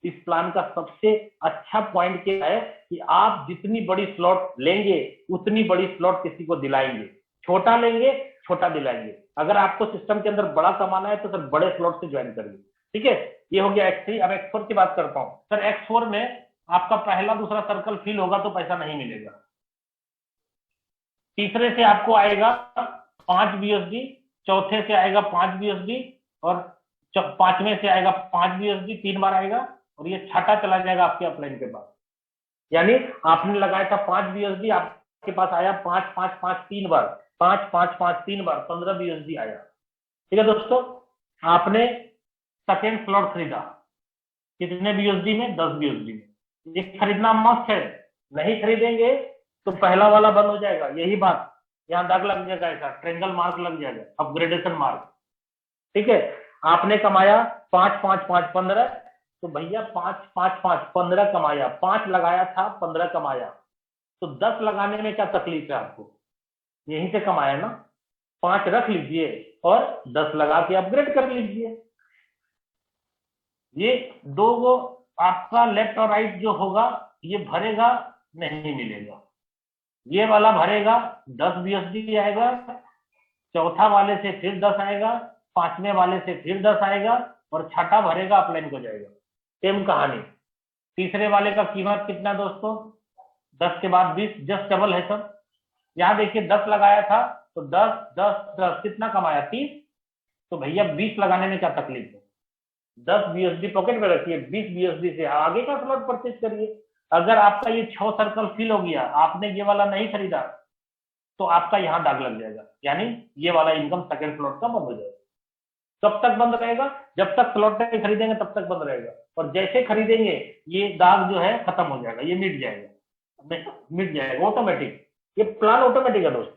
इस प्लान का सबसे अच्छा पॉइंट क्या है कि आप जितनी बड़ी स्लॉट लेंगे उतनी बड़ी स्लॉट किसी को दिलाएंगे, छोटा लेंगे छोटा दिलाएंगे। अगर आपको सिस्टम के अंदर बड़ा कमाना है तो सर बड़े स्लॉट से ज्वाइन करिए, ठीक है। ये हो गया X3। अब X4 की बात करता हूं। सर X4 में आपका पहला दूसरा सर्कल फिल होगा तो पैसा नहीं मिलेगा। तीसरे से आपको आएगा 5 बीएसडी, चौथे से आएगा 5 बीएसडी, और पांचवें से आएगा 5 बीएसडी, 3 बार आएगा, और ये छठा चला जाएगा आपके अपलाइन के पास। यानी आपने लगाया था 5 बीएसडी, आपके पास आया 5 5 5 3 बार, 5 5 5 3 बार, 15 बीएसडी आया, ठीक है दोस्तों। आपने सेकेंड स्लॉट खरीदा, कितने बीएसडी में? 10 बीएसडी में। ये खरीदना मस्त है, नहीं खरीदेंगे तो पहला वाला बंद हो जाएगा। यही बात यहाँ दाग लग जाएगा, ऐसा ट्रेंगल मार्क लग जाएगा, अपग्रेडेशन मार्क, ठीक है। आपने कमाया 5 5 5 15, तो भैया 5 5 5 15 कमाया, 5 लगाया था 15 कमाया, तो 10 लगाने में क्या तकलीफ है आपको? यहीं से कमाया ना, 5 रख लीजिए और 10 लगा के अपग्रेड कर लीजिए। ये दो वो आपका लेफ्ट और राइट जो होगा ये भरेगा नहीं मिलेगा। ये वाला भरेगा 10 बीएसडी आएगा, चौथा वाले से फिर 10 आएगा, पांचवें वाले से फिर 10 आएगा, और छठा भरेगा अपलाइन को जाएगा। सेम कहानी। तीसरे वाले का कीमत कितना दोस्तों? 10 के बाद 20, जस्ट डबल है सब। यहाँ देखिए 10 लगाया था तो 10 10 10 कितना कमाया? 30। तो भैया 20 लगाने में क्या तकलीफ है? 10 बीएसडी पॉकेट में रखिए, 20 बीएसडी से आगे का स्लॉट परचेज करिए। अगर आपका ये 6 सर्कल फिल हो गया, आपने ये वाला नहीं खरीदा, तो आपका यहाँ दाग लग जाएगा, यानी ये वाला इनकम सेकंड स्लॉट का बंद हो जाएगा। कब तक बंद रहेगा? जब तक स्लॉट नहीं खरीदेंगे तब तक बंद रहेगा, और जैसे खरीदेंगे ये दाग जो है खत्म हो जाएगा, ये मिट जाएगा ऑटोमेटिक। ये प्लान ऑटोमेटिक है दोस्त,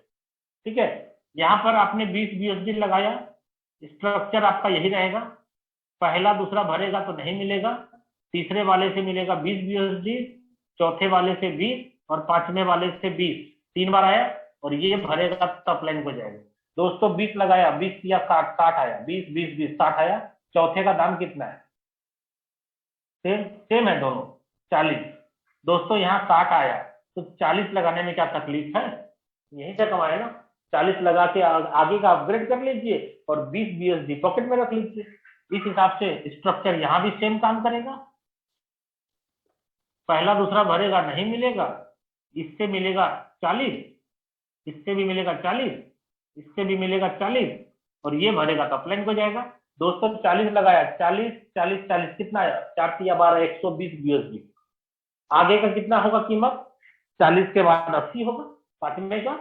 ठीक है। यहाँ पर आपने 20 बीएसडी लगाया, स्ट्रक्चर आपका यही रहेगा। पहला दूसरा भरेगा तो नहीं मिलेगा, तीसरे वाले से मिलेगा 20 बीएसडी, चौथे वाले से 20, और पांचवें वाले से 20, 3 बार आया, और ये भरेगा तो अपलाइन को जाएगा। दोस्तों 20 लगाया, 20 या 60, 60 आया, 20 20 20 60 आया। चौथे का दाम कितना है? सेम है दोनों, 40। दोस्तों यहाँ 60 आया, तो 40 लगाने में क्या तकलीफ है? यहीं से कमाए ना। 40 लगा के आगे का अपग्रेड कर लीजिए और 20 बीएसडी पॉकेट में रख लीजिए। इस हिसाब से स्ट्रक्चर यहाँ भी सेम काम करेगा। पहला दूसरा भरेगा नहीं मिलेगा, इससे मिलेगा 40, इससे भी मिलेगा 40, इससे भी मिलेगा 40, और ये भरेगा तो अपलाइन को जाएगा। दोस्तों 40 लगाया, 40 40 40 कितना आया? 4 या 12, 120 बीएसडी। आगे का कितना होगा कीमत? 40 के बाद 80 होगा पांचवें का,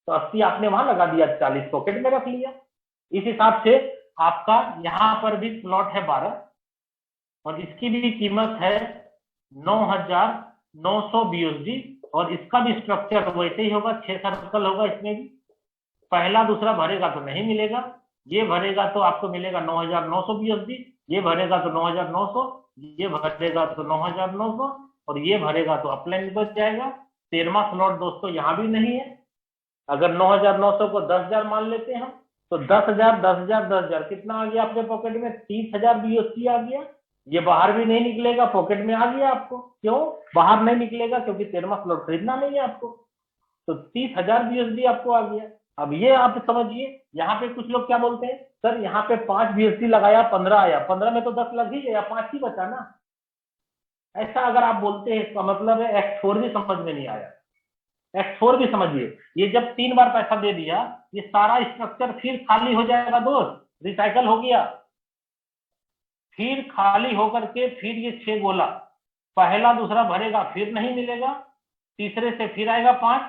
तो 80 आपने वहां लगा दिया, 40 पॉकेट में रख लिया। इस हिसाब से आपका यहाँ पर भी स्लॉट है 12, और इसकी भी कीमत है 9,900 बीएसडी, और इसका भी स्ट्रक्चर वैसे ही होगा, 6 सर्कल होगा इसमें भी। पहला दूसरा भरेगा तो नहीं मिलेगा, ये भरेगा तो आपको मिलेगा 9,900 BSD, ये भरेगा तो 9,900, ये भरेगा तो 9,900, और ये भरेगा तो अपलाइन बच जाएगा। 13वां स्लॉट दोस्तों यहाँ भी नहीं है। अगर 9,900 को 10,000 मान लेते हैं हम, तो 10,000 10,000 10,000 कितना आ गया आपके पॉकेट में? 30,000 BSD आ गया। ये बाहर भी नहीं निकलेगा, पॉकेट में आ गया आपको। क्यों बाहर नहीं निकलेगा? क्योंकि 13वां स्लॉट खरीदना नहीं है आपको। तो 30,000 BSD आपको आ गया। अब ये आप समझिए, यहाँ पे कुछ लोग क्या बोलते हैं, सर यहाँ पे 5 BSD लगाया 15 आया, 15 में तो 10 लग ही गया, 5 ही बचा ना। ऐसा अगर आप बोलते हैं, इसका मतलब है X4 भी समझ में नहीं आया। X4 भी समझिए, ये जब 3 बार पैसा दे दिया, ये सारा स्ट्रक्चर फिर खाली हो जाएगा दोस्त, रिसाइकल हो गया। फिर खाली होकर के फिर ये 6 गोला, पहला दूसरा भरेगा फिर नहीं मिलेगा, तीसरे से फिर आएगा 5,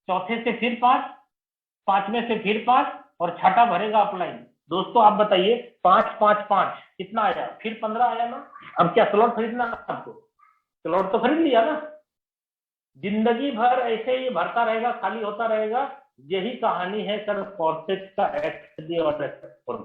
चौथे से फिर 5, पांचवें से फिर 5, और छठा भरेगा अपलाइन। दोस्तों आप बताइए, 5 5 5 कितना आया? फिर 15 आया ना। अब क्या स्लॉट खरीदना आपको? स्लॉट तो खरीद लिया ना। जिंदगी भर ऐसे ही भरता रहेगा, खाली होता रहेगा। यही कहानी है सर कॉर्सेट का XD और X4।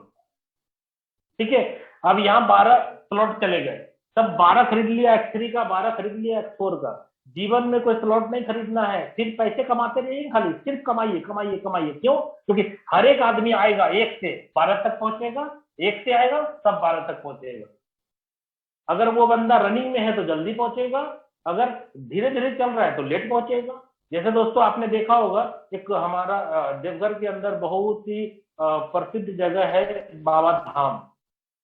ठीक है, अब यहाँ 12 स्लॉट चले गए, तब 12 खरीद लिया X3 का, 12 खरीद लिया X4 का। जीवन में कोई स्लॉट नहीं खरीदना है, सिर्फ पैसे कमाते रहिए, खाली सिर्फ कमाइए कमाइए कमाइए। क्यों? क्योंकि हर एक आदमी आएगा 1 से 12 तक पहुंचेगा, 1 से आएगा तब 12 तक पहुंचेगा। अगर वो बंदा रनिंग में है तो जल्दी पहुंचेगा, अगर धीरे धीरे चल रहा है तो लेट पहुंचेगा। जैसे दोस्तों आपने देखा होगा, एक हमारा देवघर के अंदर बहुत ही प्रसिद्ध जगह है बाबा धाम।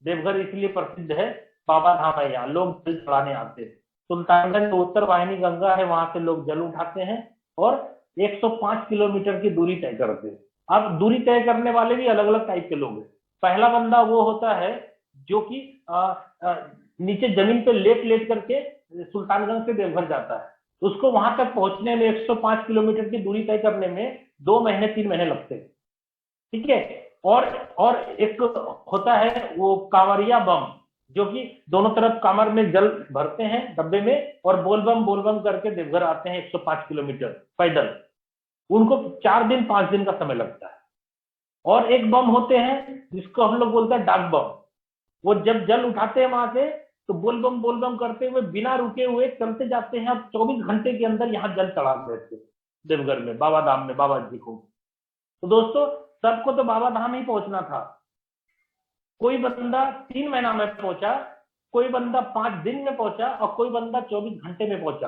देवघर इसलिए प्रसिद्ध है, बाबा धाम है, यहाँ लोग जल चढ़ाने आते हैं। सुल्तानगंज उत्तर वाहिनी गंगा है, वहां से लोग जल उठाते हैं और 105 किलोमीटर की दूरी तय करते हैं। अब दूरी तय करने वाले भी अलग अलग टाइप के लोग हैं। पहला बंदा वो होता है जो कि नीचे जमीन पे लेट लेट करके सुल्तानगंज से देवघर जाता है। उसको वहां तक पहुंचने में 105 किलोमीटर की दूरी तय करने में 2 महीने 3 महीने लगते हैं। ठीक है, और एक होता है वो कांवरिया बम, जो कि दोनों तरफ कमर में जल भरते हैं डब्बे में और बोल बम करके देवघर आते हैं 105 किलोमीटर पैदल। उनको 4 दिन 5 दिन का समय लगता है। और एक बम होते हैं जिसको हम लोग बोलते हैं डाक बम। वो जब जल उठाते हैं वहां से, तो बोल बम करते हुए बिना रुके हुए चलते जाते हैं, अब 24 घंटे के अंदर यहाँ जल चढ़ा देते देवघर में, बाबा धाम में, बाबा जी को। तो दोस्तों सबको तो बाबा धाम ही पहुंचना था। कोई बंदा 3 महीना में पहुंचा, कोई बंदा 5 दिन में पहुंचा, और कोई बंदा 24 घंटे में पहुंचा।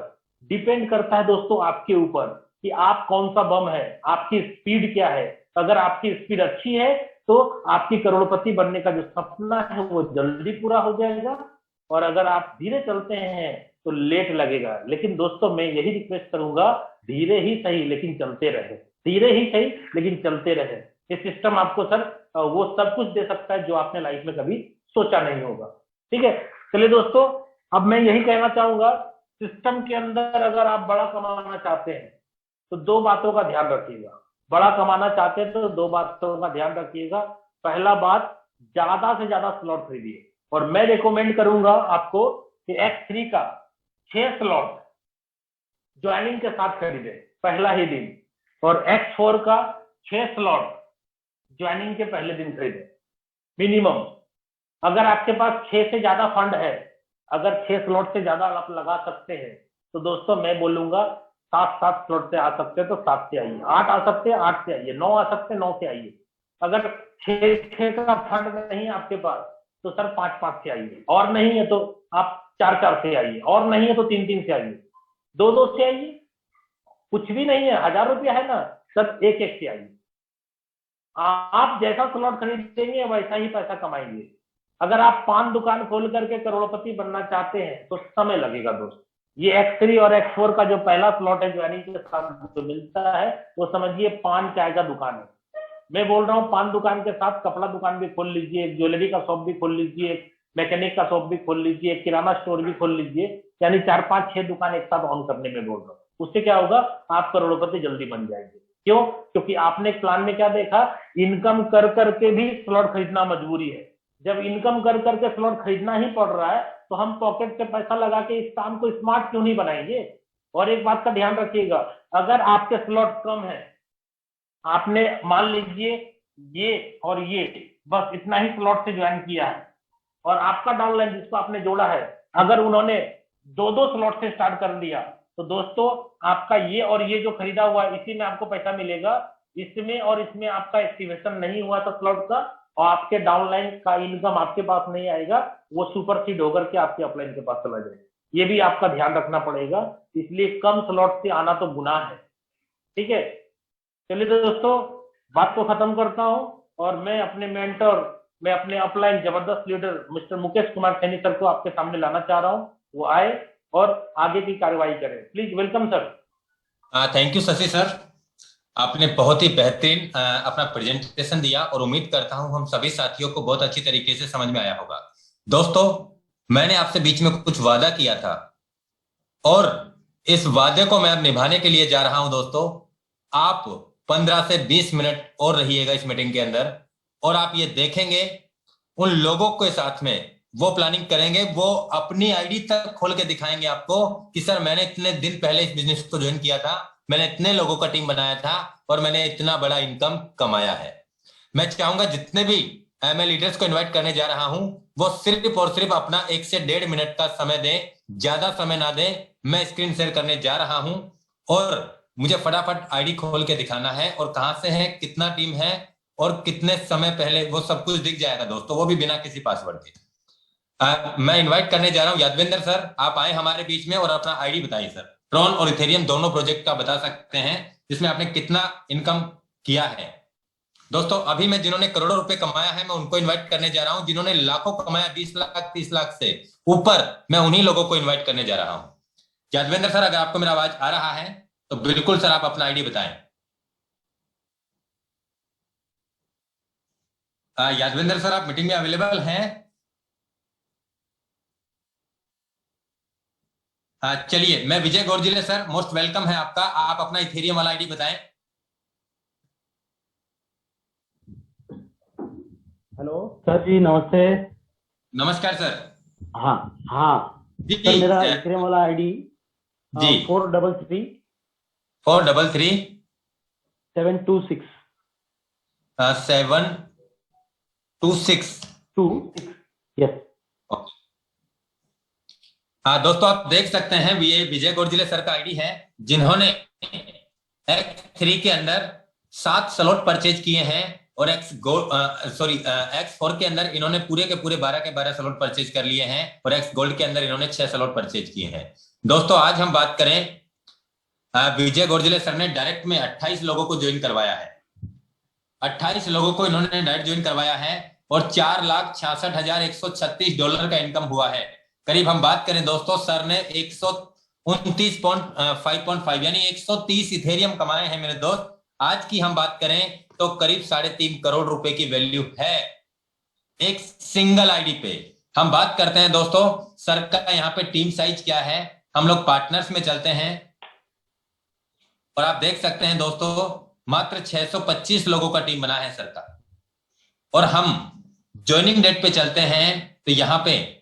डिपेंड करता है दोस्तों आपके ऊपर कि आप कौन सा बम है, आपकी स्पीड क्या है। अगर आपकी स्पीड अच्छी है तो आपकी करोड़पति बनने का जो सपना है वो जल्दी पूरा हो जाएगा, और अगर आप धीरे चलते हैं तो लेट लगेगा। लेकिन दोस्तों मैं यही रिक्वेस्ट करूंगा, धीरे ही सही लेकिन चलते रहे, धीरे ही सही लेकिन चलते रहे। ये सिस्टम आपको सर वो सब कुछ दे सकता है जो आपने लाइफ में कभी सोचा नहीं होगा। ठीक है, चलिए दोस्तों, अब मैं यही कहना चाहूंगा, सिस्टम के अंदर अगर आप बड़ा कमाना चाहते हैं तो 2 बातों का ध्यान रखिएगा। बड़ा कमाना चाहते हैं तो 2 बातों का ध्यान रखिएगा। पहला बात, ज्यादा से ज्यादा स्लॉट खरीदिए, और मैं रिकमेंड करूंगा आपको कि X3 का 6 स्लॉट ज्वाइनिंग के साथ खरीदे पहला ही दिन, और X4 का 6 स्लॉट ज्वाइनिंग के पहले दिन खरीदे मिनिमम। अगर आपके पास 6 से ज्यादा फंड है, अगर 6 स्लॉट से ज्यादा आप लगा सकते हैं, तो दोस्तों मैं बोलूंगा 7 स्लॉट से आ सकते हैं तो 7 से आइए, 8 आ सकते हैं 8 से आइए, 9 आ सकते हैं 9 से आइए। अगर 6 का फंड नहीं है आपके पास तो सर 5 से आइए, और नहीं है तो आप 4 से आइए, और नहीं है तो 3 से आइए, 2 से आइए। कुछ भी नहीं है, 1,000 रुपया है ना, सब 1 से आइए। आप जैसा स्लॉट खरीदेंगे वैसा ही पैसा कमाएंगे। अगर आप पान दुकान खोल करके करोड़पति बनना चाहते हैं तो समय लगेगा दोस्त। ये X3 और X4 का जो पहला स्लॉट है ज्वाइनिंग के साथ जो मिलता है, वो समझिए पान चाय का दुकान है। मैं बोल रहा हूँ पान दुकान के साथ कपड़ा दुकान भी खोल लीजिए, एक ज्वेलरी का शॉप भी खोल लीजिए, एक मैकेनिक का शॉप भी खोल लीजिए, एक किराना स्टोर भी खोल लीजिए, यानी 4 5 6 दुकान एक साथ ऑन करने में बोल रहा हूँ। उससे क्या होगा, आप करोड़पति जल्दी बन जाएंगे। क्यों? क्योंकि आपने एक प्लान में क्या देखा, इनकम कर करके भी स्लॉट खरीदना मजबूरी है। जब इनकम कर करके स्लॉट खरीदना ही पड़ रहा है तो हम पॉकेट से पैसा लगा के इस काम को स्मार्ट क्यों नहीं बनाएंगे। और एक बात का ध्यान रखिएगा, अगर आपके स्लॉट कम है, आपने मान लीजिए ये और ये, बस इतना ही स्लॉट से ज्वाइन किया है। और आपका डाउनलाइन जिसको आपने जोड़ा है, अगर उन्होंने 2-2 स्लॉट से स्टार्ट कर दिया, तो दोस्तों आपका ये और ये जो खरीदा हुआ है, इसी में आपको पैसा मिलेगा। इसमें और इसमें आपका एक्टिवेशन नहीं हुआ था स्लॉट का, और आपके डाउनलाइन का इनकम आपके पास नहीं आएगा, वो सुपर सीड होकर के आपके अपलाइन के पास चला जाएगा। ये भी आपका ध्यान रखना पड़ेगा, इसलिए कम स्लॉट से आना तो गुनाह है। ठीक है, चलिए दोस्तों, बात को खत्म करता हूं, और मैं अपने मेंटर, मैं अपने अपलाइन जबरदस्त leader mister Mukesh Kumar Saini sir को आपके सामने लाना चाह रहा हूं। वो आए और आगे की कार्रवाई करें। Please welcome sir. Thank you Shashi sir, आपने बहुत ही बेहतरीन अपना प्रेजेंटेशन दिया और उम्मीद करता हूं हम सभी साथियों को बहुत अच्छी तरीके से समझ में आया होगा। दोस्तों, मैंने आपसे बीच में कुछ वादा किया था और इस वादे को मैं अब निभाने के लिए जा रहा हूं। दोस्तों, आप 15 से 20 मिनट और रहिएगा इस मीटिंग के अंदर, और आप ये देखेंगे उन लोगों के साथ में वो प्लानिंग करेंगे, वो अपनी आईडी तक खोल के दिखाएंगे आपको कि सर मैंने इतने दिन पहले इस बिजनेस को ज्वाइन किया था, मैंने इतने लोगों का टीम बनाया था और मैंने इतना बड़ा इनकम कमाया है। मैं चाहूंगा जितने भी मैं लीडर्स को इनवाइट करने जा रहा हूं, वो सिर्फ और सिर्फ अपना 1 से 1.5 मिनट का समय दें, ज्यादा समय ना दें। मैं स्क्रीन शेयर करने जा रहा हूं और मुझे फटाफट आईडी खोल के दिखाना है, और कहां से है, कितना टीम है और कितने समय पहले, वो सब कुछ दिख जाएगा दोस्तों, वो भी बिना किसी पासवर्ड के। मैं इनवाइट करने जा रहा हूं यादवेंद्र सर, आप आए हमारे बीच में और अपना आईडी बताइए सर। ट्रॉन और इथेरियम दोनों प्रोजेक्ट का बता सकते हैं जिसमें आपने कितना इनकम किया है। दोस्तों, अभी मैं जिन्होंने करोड़ों रुपए कमाया है मैं उनको इनवाइट करने जा रहा हूं, जिन्होंने लाखों कमाया, 20 लाख 30 लाख से ऊपर, मैं उन्हीं लोगों को इन्वाइट करने जा रहा हूं। यादवेंद्र सर, अगर आपको मेरा आवाज आ रहा है तो बिल्कुल सर आप अपना आईडी बताएं। यादवेंद्र सर, आप मीटिंग में अवेलेबल हैं? चलिए, मैं विजय गोरजिले सर, मोस्ट वेलकम है आपका, आप अपना इथेरियम वाला आईडी बताएं। हेलो सर जी, नमस्ते। नमस्कार सर। हाँ हाँ जी सर, मेरा इथेरियम वाला आईडी जी 433 433 726 726। 26। यस। दोस्तों, आप देख सकते हैं ये विजय गोरजिले सर का आईडी है, जिन्होंने X3 के अंदर 7 स्लॉट परचेज किए हैं, और X4 के अंदर इन्होंने पूरे के पूरे 12 के 12 स्लॉट परचेज कर लिए हैं, और X गोल्ड के अंदर इन्होंने 6 स्लॉट परचेज किए हैं। दोस्तों, आज हम बात करें, विजय गोरजिले सर ने डायरेक्ट में 28 लोगों को ज्वाइन करवाया है। 28 लोगों को इन्होंने डायरेक्ट ज्वाइन करवाया है, और $4,66,136 का इनकम हुआ है। करीब हम बात करें दोस्तों, सर ने 129.5 यानी 130 इथेरियम कमाए हैं मेरे दोस्त। आज की हम बात करें तो करीब 3.5 करोड़ रुपए की वैल्यू है एक सिंगल आईडी पे। हम बात करते हैं दोस्तों, सर का यहाँ पे टीम साइज क्या है। हम लोग पार्टनर्स में चलते हैं, और आप देख सकते हैं दोस्तों, मात्र 625 लोगों का टीम बना है सर का। और हम ज्वाइनिंग डेट पे चलते हैं, तो यहाँ पे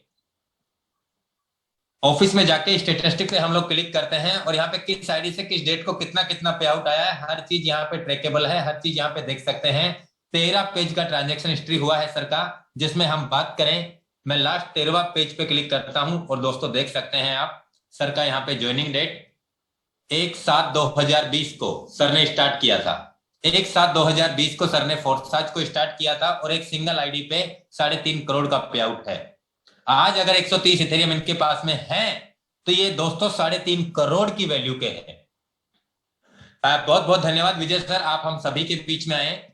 ऑफिस में जाके स्टेटिस्टिक पे हम लोग क्लिक करते हैं, और यहाँ पे किस आईडी से किस डेट को कितना कितना पे आउट आया है, हर चीज यहाँ पे ट्रैकेबल है, हर चीज यहाँ पे देख सकते हैं। 13 पेज का ट्रांजेक्शन हिस्ट्री हुआ है सर का, जिसमें हम बात करें, मैं लास्ट 13वां पेज पे क्लिक करता हूं, और दोस्तों देख सकते हैं आप सर का यहाँ पे ज्वाइनिंग डेट 1/7/2020 को सर ने स्टार्ट किया था। 1/7/2020 को सर ने फोर्साज को स्टार्ट किया था, और एक सिंगल आईडी पे 3.5 करोड़ का पे आउट है। आज अगर 130 इथेरियम इनके पास में है, तो ये दोस्तों 3.5 करोड़ की वैल्यू के हैं। बहुत बहुत धन्यवाद विजय सर, आप हम सभी के बीच में आए।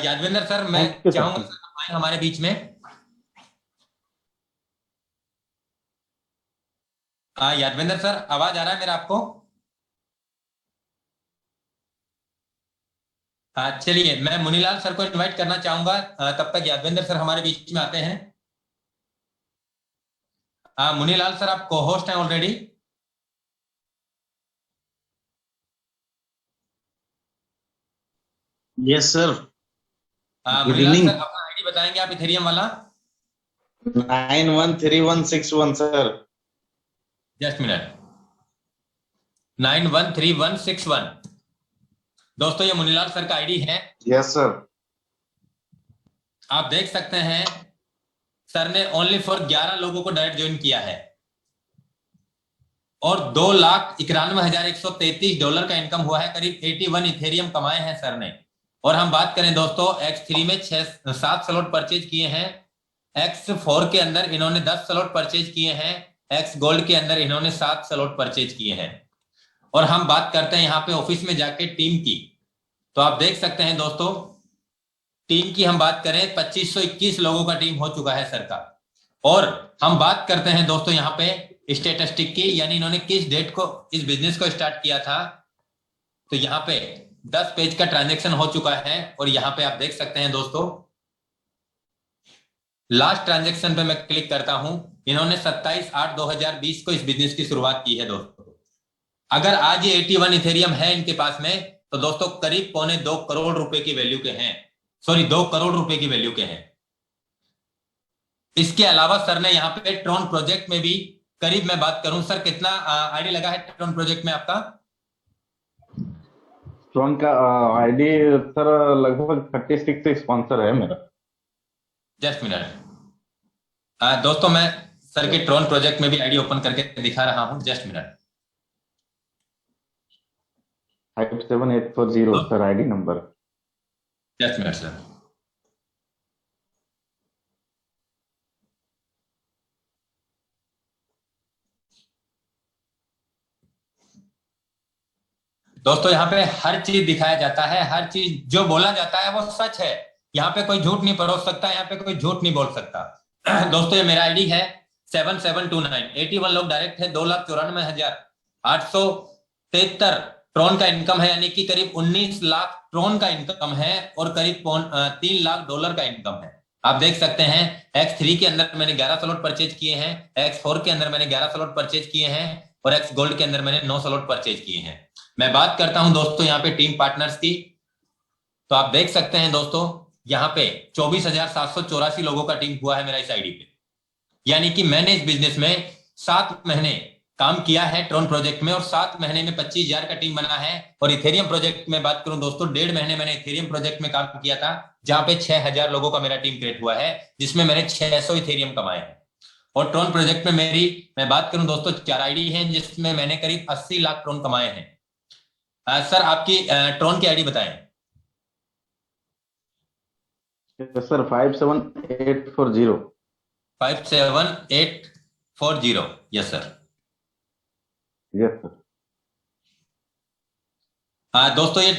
यादवेंद्र सर, मैं चाहूंगा सर आप आए हमारे बीच में। यादवेंद्र सर, आवाज आ रहा है मेरा आपको? चलिए, मैं मुनीलाल सर को इनवाइट करना चाहूंगा, तब तक यादवेंद्र सर हमारे बीच में आते हैं। मुनीलाल सर, आप को होस्ट हैं already. Yes sir. Munilal sir, अपना आईडी बताएंगे आप इथेरियम वाला? 913161 सर। Just minute, 913161। दोस्तों, ये मुनीलाल सर का आईडी है। Yes sir. आप देख सकते हैं सर ने ओनली फॉर 11 लोगों को डायरेक्ट ज्वाइन किया है और $2,91,133 का इनकम हुआ है। करीब 81 इथेरियम कमाए हैं सर ने। और हम बात करें दोस्तों, X3 में 7 स्लॉट परचेज किए हैं, X4 के अंदर इन्होंने 10 स्लॉट परचेज किए हैं, X गोल्ड के अंदर इन्होंने 7 स्लॉट परचेज किए हैं। और हम बात करते हैं यहाँ पे ऑफिस में जाके टीम की, तो आप देख सकते हैं दोस्तों टीम की हम बात करें 2521 लोगों का टीम हो चुका है सर का। और हम बात करते हैं दोस्तों यहाँ पे स्टेटिस्टिक की, यानी इन्होंने किस डेट को इस बिजनेस को स्टार्ट किया था। तो यहाँ पे 10 पेज का ट्रांजैक्शन हो चुका है और यहाँ पे आप देख सकते हैं दोस्तों लास्ट ट्रांजैक्शन पे मैं क्लिक करता हूं, इन्होंने 27/8/2020 को इस बिजनेस की शुरुआत की है दोस्तों। अगर आज ये 81 इथेरियम है इनके पास में, तो दोस्तों करीब 2.25 करोड़ रुपए की वैल्यू के हैं, सॉरी 2 करोड़ रुपए की वैल्यू के हैं। इसके अलावा सर ने यहाँ पे ट्रॉन प्रोजेक्ट में भी करीब मैं बात करूं सर, कितना आईडी लगा है ट्रॉन प्रोजेक्ट में आपका? ट्रॉन का आईडी सर लगभग 36 स्पॉन्सर है मेरा। जस्ट मिनट दोस्तों, मैं सर के ट्रॉन प्रोजेक्ट में भी आईडी ओपन करके दिखा रहा हूं, just minute. 57840 sir ID number. Just minute sir. दोस्तों यहाँ पे हर चीज दिखाया जाता है, हर चीज जो बोला जाता है वो सच है। यहाँ पे कोई झूठ नहीं परोस सकता, यहाँ पे कोई झूठ नहीं बोल सकता। दोस्तों ये मेरा आईडी है 7729, 81 लोग डायरेक्ट है, 2,94,873 ट्रॉन का इनकम है, यानी कि करीब 19 लाख ट्रॉन का इनकम है और करीब $3 लाख का इनकम है। आप देख सकते हैं X3 के अंदर मैंने 11 स्लॉट परचेज किए हैं, X4 के अंदर मैंने 11 स्लॉट परचेज किए हैं और X गोल्ड के अंदर मैंने 9 स्लॉट परचेज किए हैं। मैं बात करता हूं दोस्तों यहाँ पे टीम पार्टनर्स की, तो आप देख सकते हैं दोस्तों यहाँ पे 24,784 लोगों का टीम हुआ है मेरा इस आईडी पे। यानी कि मैंने इस बिजनेस में 7 महीने काम किया है ट्रॉन प्रोजेक्ट में और 7 महीने में 25,000 का टीम बना है। और इथेरियम प्रोजेक्ट में बात करूं दोस्तों, 1.5 महीने मैंने इथेरियम प्रोजेक्ट में काम किया था, जहां पे 6,000 लोगों का मेरा टीम क्रिएट हुआ है, जिसमें मैंने 600 इथेरियम कमाए हैं। और ट्रॉन प्रोजेक्ट में मैं बात करूं दोस्तों 4 आईडी है, जिसमें मैंने करीब 80 लाख ट्रॉन कमाए हैं। सर आपकी ट्रॉन की आईडी बताएं। Sir 57840। 57840, yes sir. Yes sir. दोस्तों ये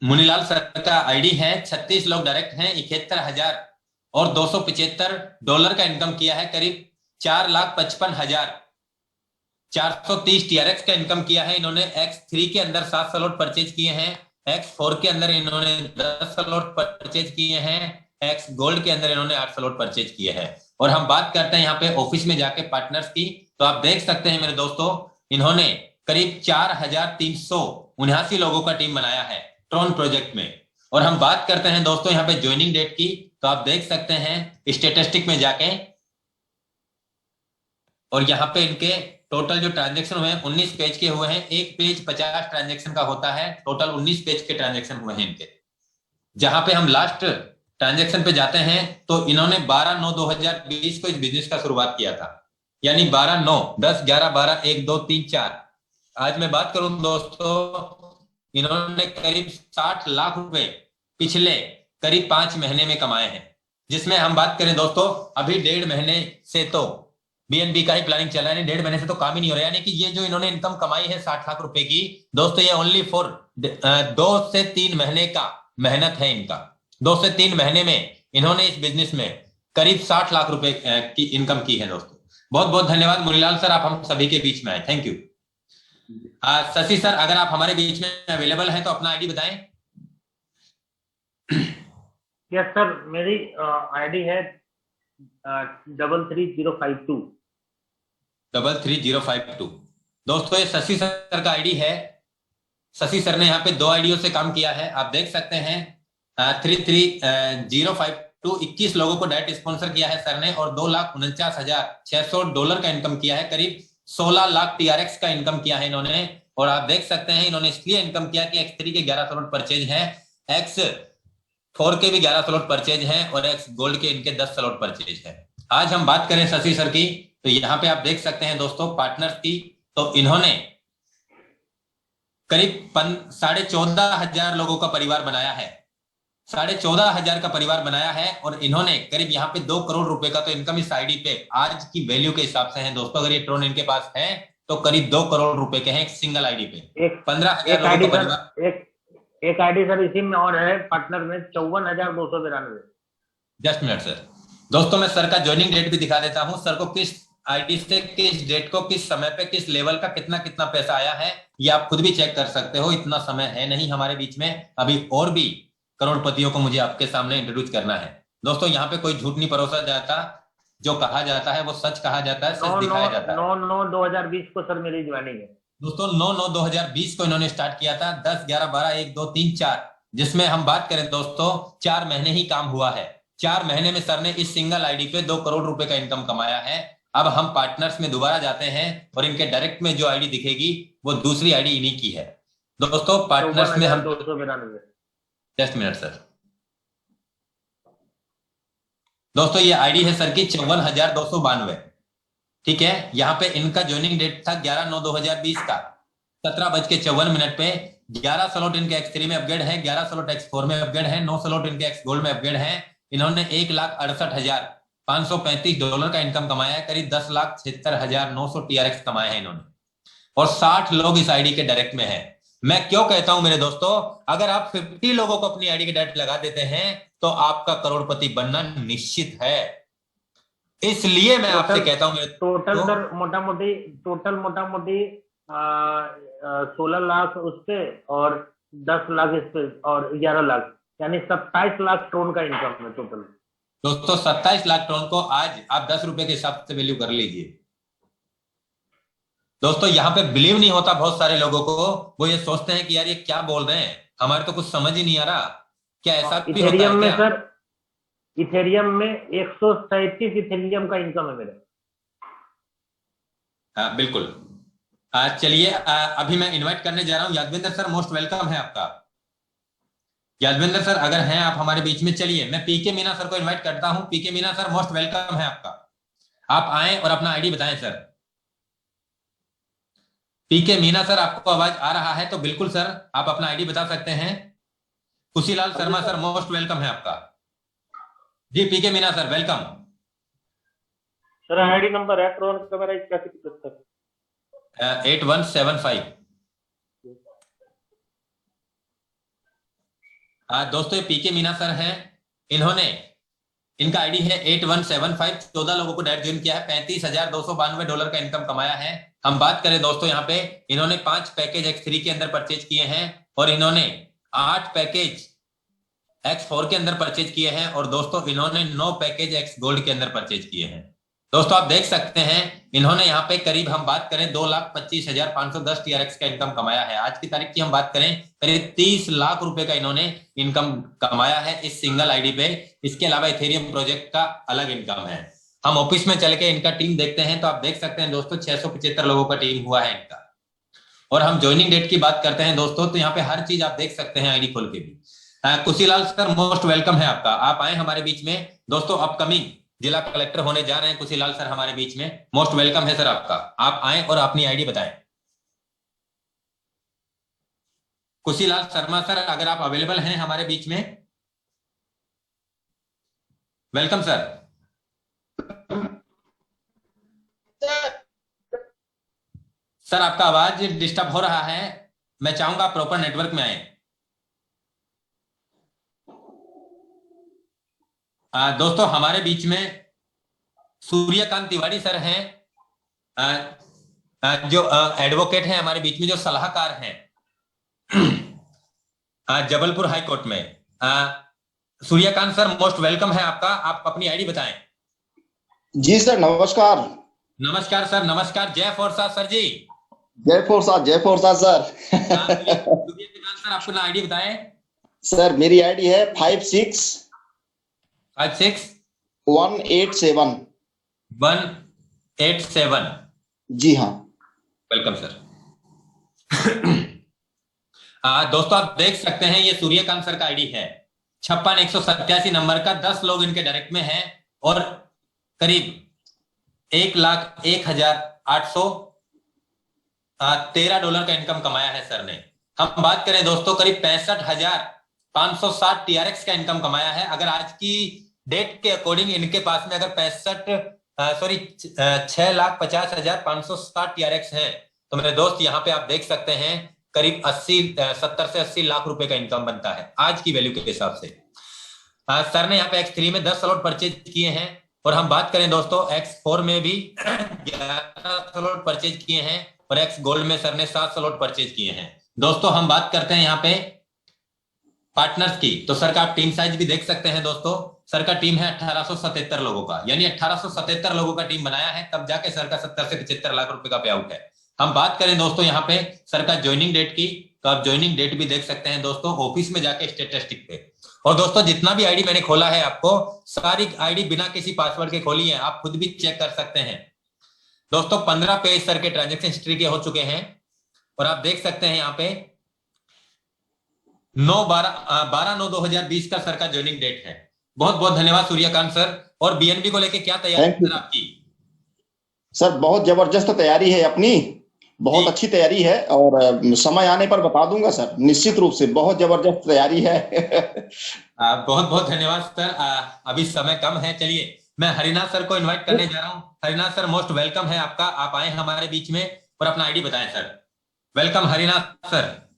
मुनीलाल सर का आईडी है, 36 लोग डायरेक्ट हैं, 71,275 का इनकम किया है, करीब 4,55,430 TRX का इनकम किया है इन्होंने। X3 के अंदर 7 स्लॉट परचेज किए हैं, X4 के अंदर इन्होंने 10 स्लॉट परचेज किए हैं, X गोल्ड के अंदर इन्होंने 8 स्लॉट परचेज किए हैं। और हम बात करते हैं यहाँ पे ऑफिस में जाके पार्टनर्स की, तो आप देख सकते हैं मेरे दोस्तों इन्होंने करीब 4,379 लोगों का टीम बनाया है ट्रॉन प्रोजेक्ट में। और हम बात करते हैं दोस्तों यहाँ पे ज्वाइनिंग डेट की, तो आप देख सकते हैं स्टेटिस्टिक में जाके, और यहाँ पे इनके टोटल जो ट्रांजेक्शन हुए हैं 19 पेज के हुए हैं। एक पेज 50 ट्रांजेक्शन का होता है, टोटल 19 पेज के ट्रांजेक्शन हुए हैं इनके। जहां पे हम लास्ट ट्रांजेक्शन पे जाते हैं तो इन्होंने 12/9/2020 को इस बिजनेस का शुरुआत किया था, यानी 12/9, 10, 11, 12, 1, 2, 3, 4। आज मैं बात करूं दोस्तों, इन्होंने करीब 60 लाख रुपए पिछले करीब 5 महीने में कमाए हैं। जिसमें हम बात करें दोस्तों, अभी 1.5 महीने से तो BNB का ही प्लानिंग चल रहा है, 1.5 महीने से तो काम ही नहीं हो रहा है। यानी कि ये जो इन्होंने इनकम कमाई है 60 लाख रुपए की, दोस्तों ये ओनली फॉर 2 से 3 महीने का मेहनत है इनका। 2 से 3 महीने में इन्होंने इस बिजनेस में करीब 60 लाख रुपए की इनकम की है दोस्तों। बहुत बहुत धन्यवाद मुनीलाल सर, आप हम सभी के बीच में आए, थैंक यू। शशि सर अगर आप हमारे बीच में अवेलेबल हैं तो अपना आईडी बताएं। यस सर, मेरी आईडी है 33052। 33052। दोस्तों ये शशि सर का आईडी है। शशि सर ने यहाँ पे 2 आईडियो से काम किया है, आप देख सकते हैं 33052 21 लोगों को डायरेक्ट स्पॉन्सर किया है सर ने और $2,49,600 का इनकम किया है, करीब 16 लाख TRX का इनकम किया है इन्होंने। और आप देख सकते हैं इन्होंने इसलिए इनकम किया कि X3 के 11 स्लॉट परचेज है, X4 के भी 11 स्लॉट परचेज है और X गोल्ड के इनके 10 स्लॉट परचेज है। आज हम बात करें शशि सर की, तो यहाँ पे आप देख सकते हैं दोस्तों पार्टनर्स की, तो इन्होंने करीब 14,500 लोगों का परिवार बनाया है, 14,500 का परिवार बनाया है, और इन्होंने करीब यहाँ पे 2 करोड़ रुपए का तो इनकम इस आईडी पे आज की वैल्यू के हिसाब से है दोस्तों। अगर ये ट्रोन इनके पास है तो करीब 2 करोड़ रुपए के हैं एक सिंगल आईडी पे। 15,000 लोगों का परिवार। एक आईडी सर इसी में और है पार्टनर में 54,292। जस्ट मिनट सर, दोस्तों मैं सर का ज्वाइनिंग डेट भी दिखा देता हूं, सर को किस आईडी से किस डेट को किस समय पे किस लेवल का कितना कितना पैसा आया है ये आप खुद भी चेक कर सकते हो। इतना समय है नहीं हमारे बीच में, अभी और भी करोड़पतियों को मुझे आपके सामने इंट्रोड्यूस करना है। दोस्तों यहाँ पे कोई झूठ नहीं परोसा जाता, जो कहा जाता है वो सच कहा जाता है, सच दिखाया जाता है। 9/9/2020 को सर मेरी ज्वाइनिंग है दोस्तों। 9/9/2020 को इन्होंने स्टार्ट किया था, 10, 11, 12, 1, 2, 3, 4, जिसमें हम बात करें दोस्तों 4 महीने ही काम हुआ है। 4 महीने में सर ने इस सिंगल आईडी पे 2 करोड़ रुपए का इनकम कमाया है। अब हम पार्टनर्स में दोबारा जाते हैं और इनके डायरेक्ट में जो आईडी दिखेगी वो दूसरी आईडी इन्हीं की है दोस्तों। पार्टनर्स में हम 292। जस्ट मिनट सर, दोस्तों ये आईडी है सर की 54,292। ठीक है, यहाँ पे इनका ज्वाइनिंग डेट था 11/9/2020 का 17:54 पे। 11 स्लॉट इनके X3 में अपग्रेड है, 11 स्लॉट X4 में अपग्रेड है, 9 स्लॉट इनके X गोल्ड में अपग्रेड है। इन्होंने $1,68,535 का इनकम कमाया है, करीब 10,76,900 TRX कमाए हैं इन्होंने, और 60 लोग इस आईडी के डायरेक्ट में है। मैं क्यों कहता हूं मेरे दोस्तों, अगर आप 50 लोगों को अपनी आईडी के डायरेक्ट लगा देते हैं तो आपका करोड़पति बनना निश्चित है। इसलिए मैं आपसे कहता हूं मेरे टोटल सर मोटा मोटी 16 लाख उस पे और 10 लाख इस पे और 11 लाख, यानी 27 लाख ट्रोन का इनकम है टोटल। दोस्तों 27 लाख ट्रोन को आज आप 10 रुपए के हिसाब से वैल्यू कर लीजिए। दोस्तों यहाँ पे बिलीव नहीं होता बहुत सारे लोगों को, वो ये सोचते हैं कि यार ये क्या बोल रहे हैं, हमारे तो कुछ समझ ही नहीं आ रहा। क्या ऐसा भी होता है में क्या? सर इथेरियम में 137 इथेरियम का इनकम है मेरा। हाँ बिल्कुल। चलिए अभी मैं इनवाइट करने जा रहा हूँ यादविंदर सर, मोस्ट वेलकम है आपका। यादविंदर सर अगर हैं आप हमारे बीच में, चलिए मैं पीके मीना सर को इनवाइट करता हूँ। पीके मीना सर मोस्ट वेलकम है आपका, आप आए और अपना आईडी बताएं सर। पीके मीना सर आपको आवाज आ रहा है तो बिल्कुल सर आप अपना आईडी बता सकते हैं। Khushilal Sharma sir most welcome है आपका। जी PK Meena sir welcome. Sir ID number है ट्रोन का मेरा 8175। दोस्तों ये पीके मीना सर हैं, इन्होंने इनका आईडी है 8175। 14 लोगों को डायरेक्ट ज्वाइन किया है, $35,292 का इनकम कमाया है। हम बात करें दोस्तों यहाँ पे इन्होंने 5 पैकेज X3 के अंदर परचेज किए हैं और इन्होंने 8 पैकेज X4 के अंदर परचेज किए हैं, और दोस्तों इन्होंने 9 पैकेज X गोल्ड के अंदर परचेज किए हैं। दोस्तों आप देख सकते हैं इन्होंने यहाँ पे करीब हम बात करें 2,25,510 TRX का इनकम कमाया है। आज की तारीख की हम बात करें करीब 30 लाख रुपए का इन्होंने इनकम कमाया है इस सिंगल आईडी पे। इसके अलावा इथेरियम प्रोजेक्ट का अलग इनकम है। हम ऑफिस में चल के इनका टीम देखते हैं तो आप देख सकते हैं दोस्तों 675 लोगों का टीम हुआ है इनका। और हम ज्वाइनिंग डेट की बात करते हैं दोस्तों तो यहाँ पे हर चीज आप देख सकते हैं आईडी खोल के भी। कुशीलाल सर मोस्ट वेलकम है आपका, आप आए हमारे बीच में। दोस्तों अपकमिंग जिला कलेक्टर होने जा रहे हैं कुशीलाल सर हमारे बीच में, मोस्ट वेलकम है सर आपका। आप आए और अपनी आईडी बताएं। कुशीलाल शर्मा सर अगर आप अवेलेबल हैं हमारे बीच में, वेलकम सर। सर आपका आवाज डिस्टर्ब हो रहा है, मैं चाहूंगा आप प्रॉपर नेटवर्क में आए। दोस्तों हमारे बीच में सूर्यकांत तिवारी सर हैं, जो एडवोकेट हैं हमारे बीच में, जो सलाहकार हैं जबलपुर हाई कोर्ट में। सूर्यकांत सर मोस्ट वेलकम है आपका, आप अपनी आईडी बताएं। जी सर नमस्कार। नमस्कार सर, नमस्कार। जय फोरसा सर जी। जय फोरसा सर। सूर्यकांत सर आपको ना आईडी बताएं। सर मेरी आईडी है 56 187। जी हाँ वेलकम सर। दोस्तों आप देख सकते हैं ये सूर्यकांत सर का आईडी है। 56,187 नंबर का 10 लोग इनके डायरेक्ट में हैं और करीब 1,01,813 डॉलर का इनकम कमाया है सर ने। हम बात करें दोस्तों, करीब 65,560 TRX का इनकम कमाया है। अगर आज की डेट के अकॉर्डिंग इनके पास में अगर 6,50,560 TRX है, तो मेरे दोस्त यहाँ पे आप देख सकते हैं करीब 70 से 80 लाख रुपए का इनकम बनता है आज की वैल्यू के हिसाब से। सर ने यहाँ पे X3 में 10 स्लॉट परचेज किए हैं और हम बात करें दोस्तों X4 में भी 11 स्लॉट परचेज किए हैं और X गोल्ड में सर ने 7 स्लॉट परचेज किए हैं। दोस्तों हम बात करते हैं यहाँ पे पार्टनर्स की, तो सर का आप टीम साइज भी देख सकते हैं दोस्तों। सर का टीम है 1877 लोगों का, यानी 1877 लोगों का टीम बनाया है, तब जाके सर का 70 से 75 लाख रुपए का पे आउट है। हम बात करें दोस्तों यहाँ पे सर का ज्वाइनिंग डेट की, तो आप ज्वाइनिंग डेट भी देख सकते हैं दोस्तों ऑफिस में जाके स्टेटिस्टिक पे। और दोस्तों जितना भी आईडी मैंने खोला है आपको सारी आईडी बिना किसी पासवर्ड के खोली है, आप खुद भी चेक कर सकते हैं दोस्तों। 15 पेज सर के ट्रांजेक्शन हिस्ट्री के हो चुके हैं और आप देख सकते हैं यहाँ पे 12/9/2020 का सर का ज्वाइनिंग डेट है। बहुत बहुत धन्यवाद सूर्यकांत सर। और बीएनबी को लेके क्या तैयारी है सर आपकी? सर बहुत जबरदस्त तैयारी है अपनी, बहुत अच्छी तैयारी है और समय आने पर बता दूंगा सर, निश्चित रूप से बहुत जबरदस्त तैयारी है। बहुत बहुत धन्यवाद सर। अभी समय कम है, चलिए मैं हरिनाथ सर को इनवाइट करने जा रहा हूँ। हरिनाथ सर मोस्ट वेलकम है आपका, आप आए हमारे बीच में और अपना आईडी बताएं sir. Welcome Harinath sir.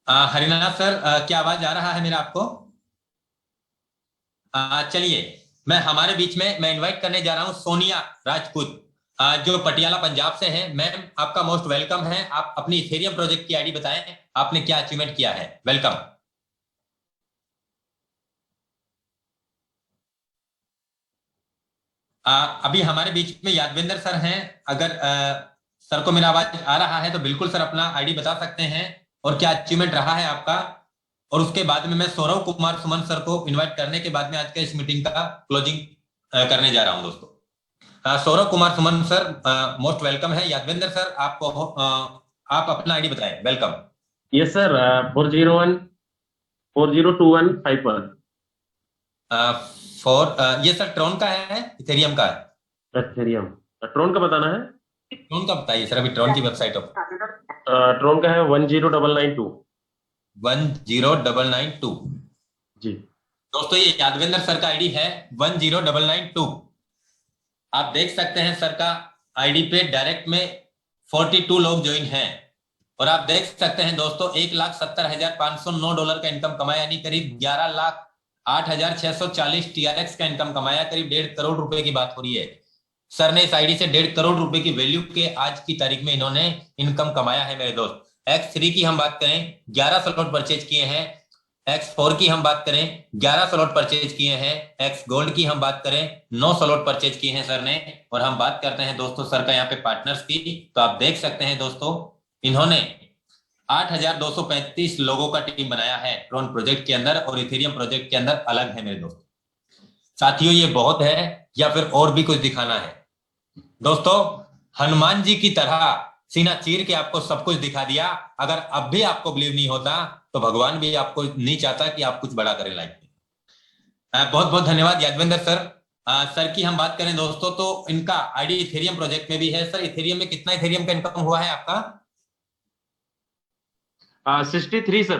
Harinath sir क्या आवाज आ रहा है मेरा आपको? चलिए मैं हमारे बीच में मैं इनवाइट करने जा रहा हूं सोनिया राजपूत, जो पटियाला पंजाब से हैं। मैम आपका मोस्ट वेलकम है, आप अपनी इथेरियम प्रोजेक्ट की आईडी बताएं, आपने क्या अचीवमेंट किया है। वेलकम। अभी हमारे बीच में यादवेंद्र सर हैं, अगर सर को मेरा आवाज आ रहा है तो बिल्कुल सर अपना आईडी बता सकते हैं और क्या अचीवमेंट रहा है आपका। और उसके बाद में मैं सौरव कुमार सुमन सर को इनवाइट करने के बाद में आज के इस मीटिंग का क्लोजिंग करने जा रहा हूं दोस्तों। Saurav Kumar Suman sir most welcome है। यादवेंद्र सर आपको आप अपना आईडी बताएं। वेलकम। Yes sir, 401402151। ये सर ट्रोन का है इथेरियम का है? इथेरियम ट्रोन का बताना है। ट्रोन का बताइए सर, अभी ट्रोन की वेबसाइट हो। ट्रोन का है 10992। 10992 जी दोस्तों, ये यादवेंद्र सर का आईडी है 10992। आप देख सकते हैं सर का आईडी पे डायरेक्ट में 42 लोग ज्वाइन हैं और आप देख सकते हैं दोस्तों $1,70,509 का इनकम कमाया, यानी करीब 11,08,640 TRX का इनकम कमाया। करीब 1.5 करोड़ रुपए की बात हो रही है। सर ने इस आईडी से 1.5 करोड़ रुपए की वैल्यू के आज की तारीख में इन्होंने इनकम कमाया है मेरे दोस्त। X3 की हम बात करें 11 स्लॉट परचेज किए हैं, X4 की हम बात करें 11 स्लॉट परचेज किए हैं, X गोल्ड की हम बात करें 9 स्लॉट परचेज किए हैं सर ने। और हम बात करते हैं दोस्तों सर का यहाँ पे पार्टनर्स की, तो आप देख सकते हैं दोस्तों इन्होंने 8,235 लोगों का टीम बनाया है ट्रोन प्रोजेक्ट के अंदर और इथेरियम प्रोजेक्ट के अंदर अलग है मेरे दोस्त। साथियों ये बहुत है या फिर और भी कुछ दिखाना है? दोस्तों हनुमान जी की तरह सीना चीर के आपको सब कुछ दिखा दिया। अगर अब भी आपको बिलीव नहीं होता तो भगवान भी आपको नहीं चाहता कि आप कुछ बड़ा करें लाइफ में। बहुत बहुत धन्यवाद यादवेंद्र सर। सर की हम बात करें दोस्तों तो इनका आईडी इथेरियम प्रोजेक्ट में भी है। सर इथेरियम में कितना इथेरियम का इनकम हुआ है आपका? 63 सर।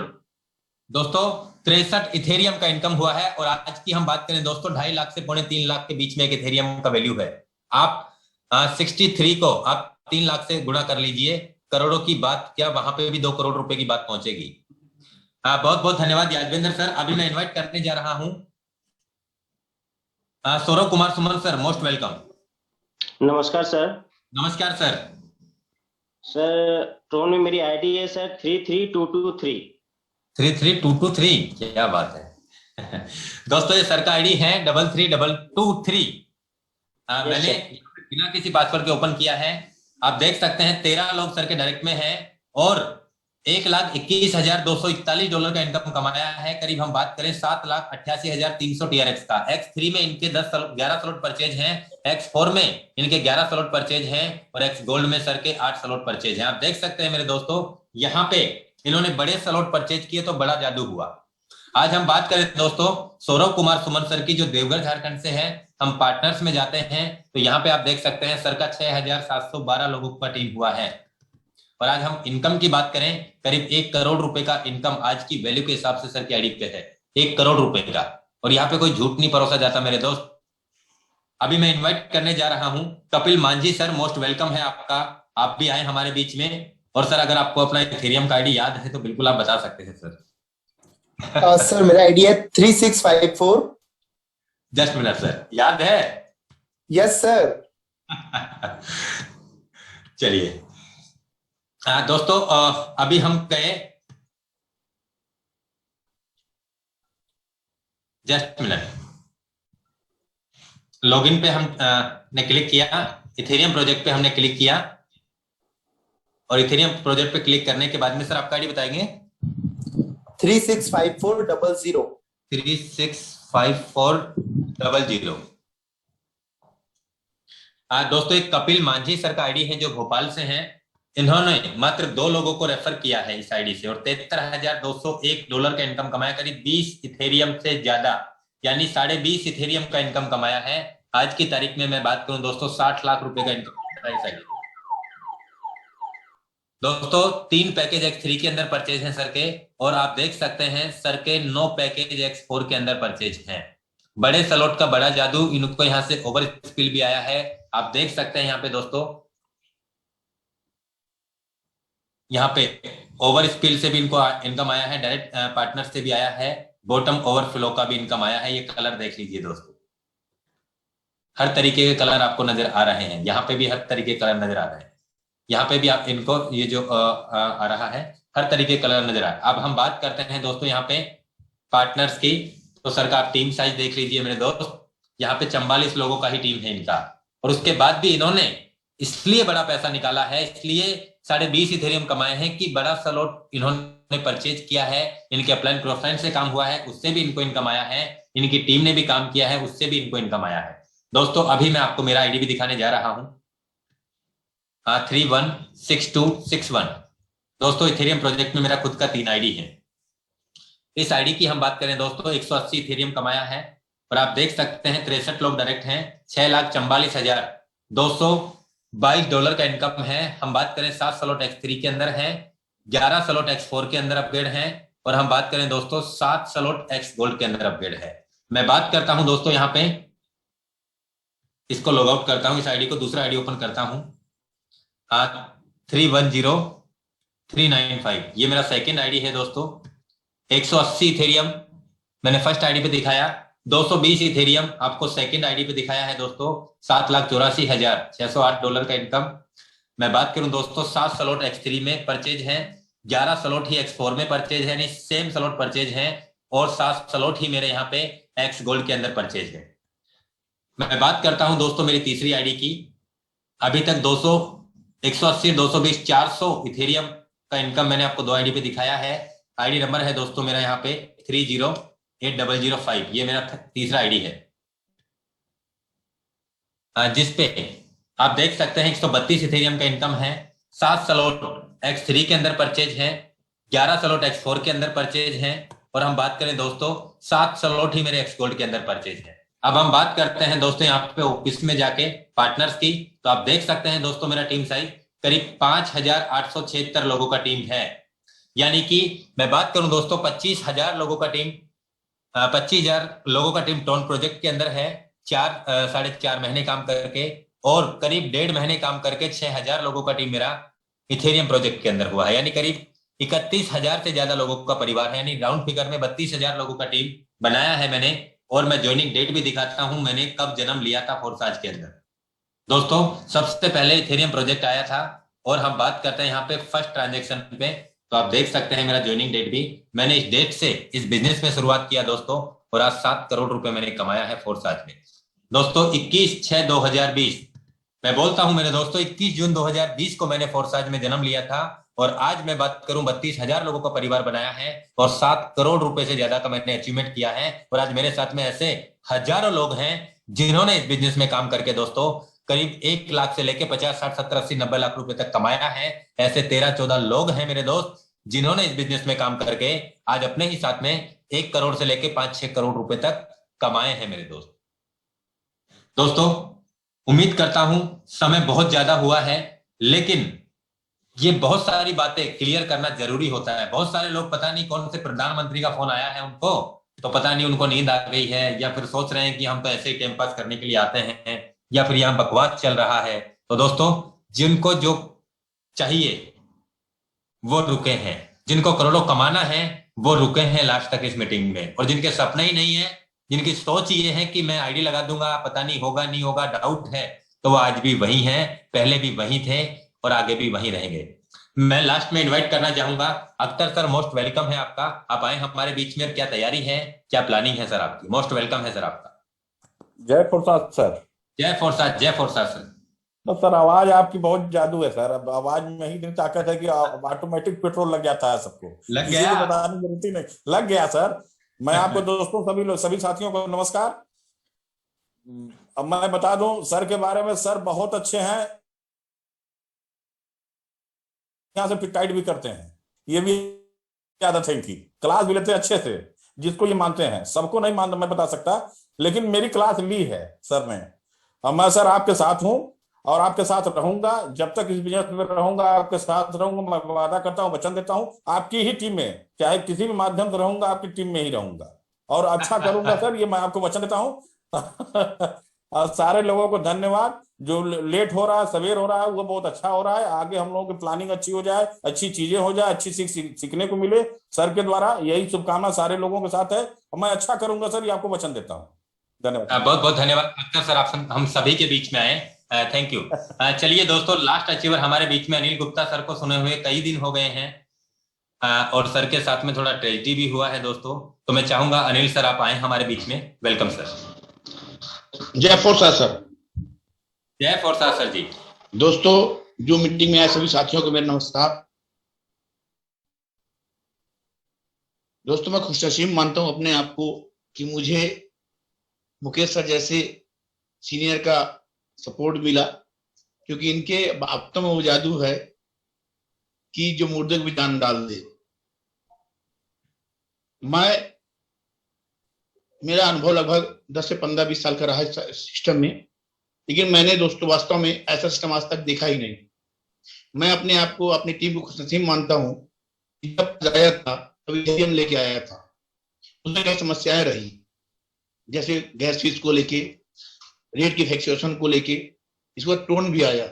दोस्तों 63 इथेरियम का इनकम हुआ है और आज की हम बात करें दोस्तों 2.5 लाख से 3.5 लाख के बीच में एक इथेरियम का वैल्यू है। आप 63 को आप 3 लाख से गुणा कर लीजिए, करोड़ों की बात क्या, वहां पे भी 2 करोड़ रुपए की बात पहुंचेगी। बहुत बहुत धन्यवाद यादवेंद्र सर। अभी मैं इनवाइट करने जा रहा हूं Saurav Kumar Suman sir, most welcome. नमस्कार सर। नमस्कार सर। सर ट्रोन में मेरी आईडी है सर 33223। 33223, क्या बात है। दोस्तों ये सर का आईडी है 33223। मैंने बिना किसी पासवर्ड के ओपन किया है। आप देख सकते हैं 13 लोग सर के डायरेक्ट में हैं और $1,21,241 का इनकम कमाया है। करीब हम बात करें 7,88,300 TRX का। X3 में इनके 11 स्लॉट परचेज हैं, X4 में इनके 11 स्लॉट परचेज हैं और X गोल्ड में सर के 8 स्लॉट परचेज हैं। आप देख सकते हैं मेरे दोस्तों यहाँ पे इन्होंने बड़े स्लॉट परचेज किए तो बड़ा जादू हुआ। आज हम बात करें दोस्तों सौरभ कुमार सुमन सर की, जो देवघर झारखंड से है। हम पार्टनर्स में जाते हैं तो यहाँ पे आप देख सकते हैं सर का 6,712 लोगों का टीम हुआ है। और आज हम इनकम की बात करें, करीब 1 करोड़ रुपए का इनकम आज की वैल्यू के हिसाब से सर की आईडी पे है, 1 करोड़ रुपए का। और यहाँ पे कोई झूठ नहीं परोसा जाता मेरे दोस्त। अभी मैं इन्वाइट करने जा रहा हूं Kapil Manjhi sir, most welcome है आपका, आप भी आए हमारे बीच में। और सर अगर आपको अपना इथेरियम का आईडी याद है तो बिल्कुल आप बता सकते हैं सर। सर मेरा आईडी है 3654। जस्ट मिनट सर, याद है? Yes sir. चलिए दोस्तों अभी हम गए, जस्ट मिनट, लॉगिन पे हम ने क्लिक किया, इथेरियम प्रोजेक्ट पे हमने क्लिक किया। और इथेरियम प्रोजेक्ट पे क्लिक करने के बाद में सर आपका आईडी बताएंगे? 365400। 365400। दोस्तों एक कपिल मांझी सर का आईडी है जो भोपाल से हैं। इन्होंने मात्र 2 लोगों को रेफर किया है इस आईडी से और $73,201 का इनकम कमाया, करीब 20 इथेरियम से ज्यादा, यानी 20.5 इथेरियम का इनकम कमाया है। आज की तारीख में मैं बात करूं दोस्तों 60 लाख रुपए का इनकम इस आईडी। दोस्तों 3 पैकेज X3 के अंदर परचेज हैं सर के, और आप देख सकते हैं सर के 9 पैकेज X4 के अंदर परचेज हैं। बड़े स्लॉट का बड़ा जादू, इनको यहाँ से ओवर स्पिल भी आया है, आप देख सकते हैं यहाँ पे दोस्तों। यहाँ पे ओवर स्पिल से भी इनको इनकम आया है, डायरेक्ट पार्टनर से भी आया है, बॉटम ओवरफ्लो का भी इनकम आया है। ये कलर देख लीजिए दोस्तों, हर तरीके के कलर आपको नजर आ रहे हैं। यहाँ पे भी हर तरीके के कलर नजर आ रहे हैं, यहाँ पे भी आप इनको ये जो आ रहा है हर तरीके के कलर नजर आ रहा है। अब हम बात करते हैं दोस्तों यहाँ पे पार्टनर्स की, तो सर का आप टीम साइज देख लीजिए मेरे दोस्त। यहाँ पे 44 लोगों का ही टीम है इनका, और उसके बाद भी इन्होंने इसलिए बड़ा पैसा निकाला है, इसलिए 20.5 इथेरियम कमाए हैं कि बड़ा स्लॉट इन्होंने परचेज किया है। इनके अपलाइन प्रोफाइल से काम हुआ है, उससे भी इनको इनकम आया है। इनकी टीम ने भी काम किया है, उससे भी इनको इनकम आया है। दोस्तों अभी मैं आपको मेरा आईडी भी दिखाने जा रहा हूं, 316261। दोस्तों इथेरियम प्रोजेक्ट में मेरा खुद का 3 आईडी है। इस आईडी की हम बात करें दोस्तों 180 इथेरियम कमाया है, और आप देख सकते हैं 63 लोग डायरेक्ट हैं, $6,44,222 का इनकम है। हम बात करें 7 स्लॉट X3 के अंदर है, 11 स्लॉट X4 के अंदर अपग्रेड है, और हम बात करें दोस्तों 7 स्लॉट X गोल्ड के अंदर अपग्रेड है। मैं बात करता हूं दोस्तों यहाँ पे, इसको लॉग आउट करता हूं, इस आईडी को, दूसरा आईडी ओपन करता हूं, 310395, ये मेरा सेकेंड आईडी है दोस्तों। 180 इथेरियम मैंने फर्स्ट आईडी पे दिखाया, 220 इथेरियम आपको सेकंड आईडी पे दिखाया है दोस्तों, $7,84,608 का इनकम। मैं बात करूं दोस्तों 7 स्लॉट X3 में परचेज हैं, 11 स्लॉट ही X4 में परचेज है, यानी सेम स्लॉट परचेज हैं, और 7 स्लॉट ही मेरे यहाँ पे X गोल्ड के अंदर परचेज है। मैं बात करता हूं दोस्तों मेरी तीसरी आईडी की। अभी तक 180, 220, 400 इथेरियम का इनकम मैंने आपको 2 आईडी पे दिखाया है। आईडी नंबर है दोस्तों मेरा यहाँ पे 308005, ये मेरा तीसरा आईडी है, जिसपे आप देख सकते हैं 132 इथेरियम का इनकम है, 7 स्लॉट X3 के अंदर परचेज है, 11 स्लॉट X4 के अंदर परचेज है, और हम बात करें दोस्तों 7 स्लॉट ही मेरे X गोल्ड के अंदर परचेज है। अब हम बात करते हैं दोस्तों यहाँ पे ऑफिस में जाके पार्टनर्स की, तो आप देख सकते हैं दोस्तों मेरा टीम साइज करीब 5876 लोगों का टीम है। यानी कि मैं बात करूं दोस्तों 25,000 लोगों का टीम, 25,000 लोगों का टीम टोन प्रोजेक्ट के अंदर है, 4.5 महीने काम करके, और करीब 1.5 महीने काम करके 6,000 लोगों का टीम मेरा इथेरियम प्रोजेक्ट के अंदर हुआ है। यानी करीब 31,000 से ज्यादा लोगों का परिवार है, यानी राउंड फिगर में 32,000 लोगों का टीम बनाया है मैंने। और मैं ज्वाइनिंग डेट भी दिखाता हूं, मैंने कब जन्म लिया था फोर्साज के अंदर। दोस्तों सबसे पहले इथेरियम प्रोजेक्ट आया था, और हम बात करते हैं यहाँ पे फर्स्ट ट्रांजेक्शन पे, तो आप देख सकते हैं मेरा ज्वाइनिंग डेट भी, मैंने इस डेट से इस बिजनेस में शुरुआत किया दोस्तों, और आज 7 करोड़ रुपए मैंने कमाया है फोर्साज में। दोस्तों 21/6/2020 मैं बोलता हूं मेरे दोस्तों, 21 जून 2020 को मैंने फोर्साज में जन्म लिया था, और आज मैं बात करूं 32,000 लोगों का परिवार बनाया है, और 7 करोड़ रुपए से ज्यादा का मैंने अचीवमेंट किया है। और आज मेरे साथ में ऐसे हजारों लोग हैं जिन्होंने इस बिजनेस में काम करके दोस्तों करीब 1 लाख से लेके 50, 60, 70, 80, 90 लाख रुपए तक कमाया है। ऐसे 13-14 लोग हैं मेरे दोस्त जिन्होंने इस बिजनेस में काम करके आज अपने ही साथ में 1 करोड़ से लेके 5-6 करोड़ रुपए तक कमाए हैं मेरे दोस्त। दोस्तों, उम्मीद करता हूं समय बहुत ज्यादा हुआ है, लेकिन ये बहुत सारी बातें क्लियर करना जरूरी होता है। बहुत सारे लोग पता नहीं कौन से प्रधानमंत्री का फोन आया है उनको, तो पता नहीं उनको नींद आ गई है, या फिर सोच रहे हैं कि हम तो ऐसे ही टाइम पास करने के लिए आते हैं, या फिर यहाँ बकवास चल रहा है। तो दोस्तों, जिनको जो चाहिए वो रुके हैं, जिनको करोड़ों कमाना है वो रुके हैं लास्ट तक इस मीटिंग में, और जिनके सपने ही नहीं है, जिनकी सोच ये है कि मैं आईडी लगा दूंगा, पता नहीं होगा नहीं होगा, डाउट है, तो वो आज भी वही हैं, पहले भी वही थे और आगे भी वही रहेंगे। मैं लास्ट में इनवाइट करना चाहूंगा, अख्तर सर मोस्ट वेलकम है आपका, आप आए हमारे बीच में। क्या तैयारी है, क्या प्लानिंग है सर आपकी? मोस्ट वेलकम है सर आपका। जय प्रसाद सर। जय फोरसाद, जय फोरसाद सर। तो सर आवाज आपकी बहुत जादू है सर, अब आवाज में ही इतनी ताकत है कि ऑटोमेटिक पेट्रोल लग जाता है सबको, लग किसी गया? को बताने की जरूरत ही नहीं, लग गया सर। मैं आपको दोस्तों सभी साथियों को नमस्कार। अब मैं बता दूं सर के बारे में, सर बहुत अच्छे हैं, यहाँ से टाइट भी करते हैं, ये भी आदत है इनकी, क्लास भी लेते हैं अच्छे से, जिसको ये मानते हैं, सबको नहीं मानता मैं बता सकता, लेकिन मेरी क्लास ली है सर ने। अब मैं सर आपके साथ हूं और आपके साथ रहूंगा, जब तक इस बिजनेस में रहूंगा आपके साथ रहूंगा। मैं वादा करता हूं, वचन देता हूं, आपकी ही टीम में, चाहे किसी भी माध्यम से रहूंगा, आपकी टीम में ही रहूंगा और अच्छा करूंगा सर, ये मैं आपको वचन देता हूं। और सारे लोगों को धन्यवाद, जो लेट हो रहा है, सवेर हो रहा है, वो बहुत अच्छा हो रहा है। आगे हम लोगों की प्लानिंग अच्छी हो जाए, अच्छी चीजें हो जाए, अच्छी सीखने को मिले सर के द्वारा, यही शुभकामना सारे लोगों के साथ है, और मैं अच्छा करूंगा सर, ये आपको वचन देता हूँ। धन्यवाद। बहुत बहुत धन्यवाद अख्तर सर, आप हम सभी के बीच में आए, थैंक यू। चलिए दोस्तों, लास्ट अचीवर हमारे बीच में अनिल गुप्ता सर को सुने हुए कई दिन हो गए हैं, और सर के साथ में थोड़ा ट्रेजेडी भी हुआ है दोस्तों, तो मैं चाहूंगा अनिल सर आप आए हमारे बीच में। Welcome sir. जय फोरसाद सर। जय फोरसाद सर जी। दोस्तों, जो मीटिंग में आए सभी साथियों को मेरा नमस्कार। दोस्तों, मैं खुशनसीब मानता हूं अपने आप को कि मुझे मुकेश सर जैसे सीनियर का सपोर्ट मिला, क्योंकि इनके बातों में वो जादू है कि जो मुर्दे को भी जान डाल दे। मेरा अनुभव लगभग 10 से 15-20 साल का रहा है सिस्टम में, लेकिन मैंने दोस्तों वास्तव में ऐसा सिस्टम आज तक देखा ही नहीं। मैं अपने आप को, अपनी टीम को खुशनसीब मानता हूं। जब आया था तभी हम लेके आया था, उसमें क्या समस्याएं रही, जैसे गैस फीस को लेके, रेट की फ्लक्चुएशन को लेके, इसको टोन भी आया।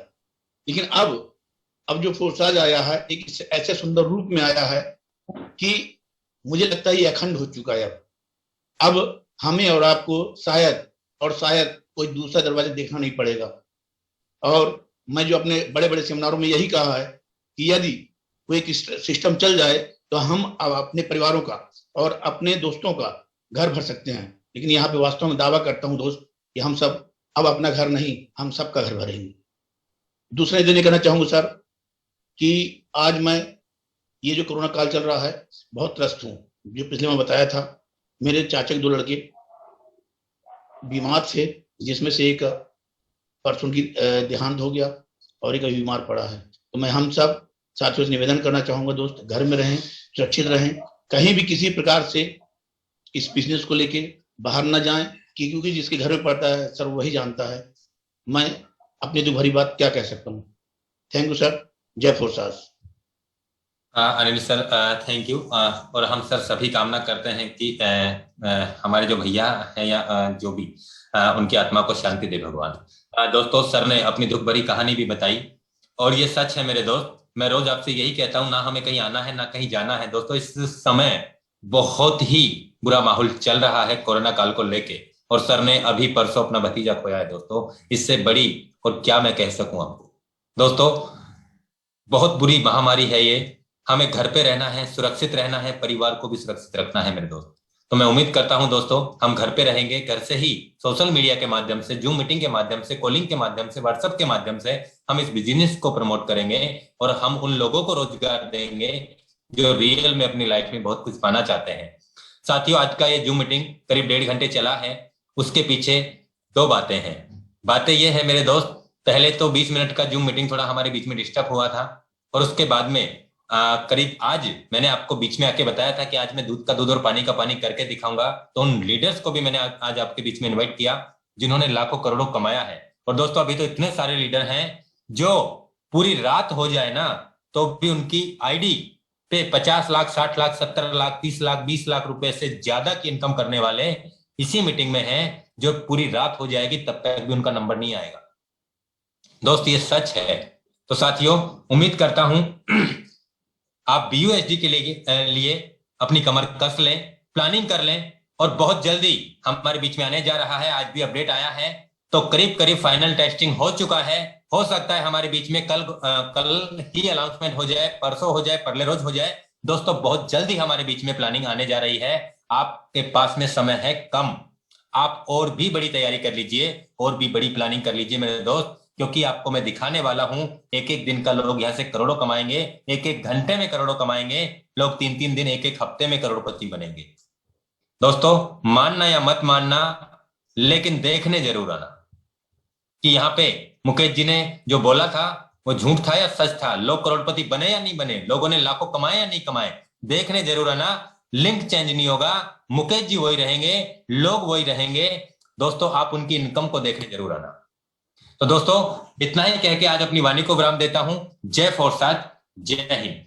लेकिन अब जो फोरसाज आया है, एक ऐसे सुंदर रूप में आया है कि मुझे लगता है ये अखंड हो चुका है। अब हमें और आपको शायद कोई दूसरा दरवाजा देखना नहीं पड़ेगा। और मैं जो अपने बड़े बड़े सेमिनारों में यही कहा है कि यदि कोई सिस्टम चल जाए तो हम अब अपने परिवारों का और अपने दोस्तों का घर भर सकते हैं, लेकिन यहाँ पे वास्तव में दावा करता हूँ दोस्त कि हम सब अब अपना घर नहीं, हम सबका घर भरेंगे। दूसरा दिन कहना चाहूंगा सर कि आज मैं, ये जो कोरोना काल चल रहा है, बहुत त्रस्त हूँ। जो पिछले में बताया था, मेरे चाचा के 2 लड़के बीमार थे, जिसमें से एक परसों की देहांत हो गया और एक अभी बीमार पड़ा है। तो मैं हम सब साथियों से निवेदन करना चाहूंगा दोस्त, घर में रहें, सुरक्षित रहें, कहीं भी किसी प्रकार से इस बिजनेस को लेके बाहर ना जाएं, क्योंकि जिसके घर में पड़ता है सर वही जानता है। मैं अपनी तो भरी बात क्या कह सकता हूँ। Thank you sir. जय फोरसाज। Anil sir thank you. और हम सर सभी कामना करते हैं कि हमारे जो भैया हैं या जो भी उनकी आत्मा को शांति दे भगवान। दोस्तों, सर ने अपनी दुख भरी कहानी भी बताई, और ये सच है मेरे दोस्त। मैं रोज आपसे यही कहता हूँ, ना हमें कहीं आना है ना कहीं जाना है। दोस्तों, इस समय बहुत ही बुरा माहौल चल रहा है कोरोना काल को लेके, और सर ने अभी परसों अपना भतीजा खोया है दोस्तों। इससे बड़ी और क्या मैं कह सकूं आपको। दोस्तों, बहुत बुरी महामारी है ये, हमें घर पे रहना है, सुरक्षित रहना है, परिवार को भी सुरक्षित रखना है मेरे दोस्त। तो मैं उम्मीद करता हूं दोस्तों, हम घर पे रहेंगे, घर से ही सोशल मीडिया के माध्यम से, जूम मीटिंग के माध्यम से, कॉलिंग के माध्यम से, व्हाट्सएप के माध्यम से हम इस बिजनेस को प्रमोट करेंगे, और हम उन लोगों को रोजगार देंगे जो रियल में अपनी लाइफ में बहुत कुछ पाना चाहते हैं। साथियों, आज का ये जूम मीटिंग करीब 1.5 घंटे चला है। उसके पीछे 2 बातें हैं। बातें ये है मेरे दोस्त, पहले तो 20 मिनट का जूम मीटिंग थोड़ा हमारे बीच में डिस्टर्ब हुआ था, और उसके बाद में करीब आज मैंने आपको बीच में आके बताया था कि आज मैं दूध का दूध और पानी का पानी करके दिखाऊंगा, तो उन लीडर्स को भी मैंने आज आपके बीच में इनवाइट किया जिन्होंने लाखों करोड़ों कमाया है। और दोस्तों अभी तो इतने सारे लीडर हैं जो पूरी रात हो जाए ना तो भी उनकी आईडी पे 50 लाख, 60 लाख, 70 लाख, 30 लाख, 20 लाख रुपए से ज्यादा की इनकम करने वाले इसी मीटिंग में हैं, जो पूरी रात हो जाएगी तब तक भी उनका नंबर नहीं आएगा। दोस्त ये सच है। तो साथियों उम्मीद करता हूं आप BUSD के लिए अपनी कमर कस लें, प्लानिंग कर लें और बहुत जल्दी हमारे बीच में आने जा रहा है। आज भी अपडेट आया है तो करीब करीब फाइनल टेस्टिंग हो चुका है। हो सकता है हमारे बीच में कल ही अनाउंसमेंट हो जाए, परसों हो जाए, परले रोज हो जाए। दोस्तों बहुत जल्दी हमारे बीच में प्लानिंग आने जा रही है। आपके पास में समय है कम, आप और भी बड़ी तैयारी कर लीजिए और भी बड़ी प्लानिंग कर लीजिए मेरे दोस्त, क्योंकि आपको मैं दिखाने वाला हूं एक एक दिन का लोग यहां से करोड़ों कमाएंगे, एक एक घंटे में करोड़ों कमाएंगे, लोग 3-3 दिन, एक एक हफ्ते में करोड़पति बनेंगे। दोस्तों मानना या मत मानना, लेकिन देखने जरूर आना कि यहाँ पे मुकेश जी ने जो बोला था वो झूठ था या सच था, लोग करोड़पति बने या नहीं बने, लोगों ने लाखों कमाए या नहीं कमाए, देखने जरूर आना। लिंक चेंज नहीं होगा, मुकेश जी वही रहेंगे, लोग वही रहेंगे। दोस्तों आप उनकी इनकम को देखने जरूर आना। तो दोस्तों इतना ही कह के आज अपनी वाणी को विराम देता हूं। जय फोर्सात, जय हिंद।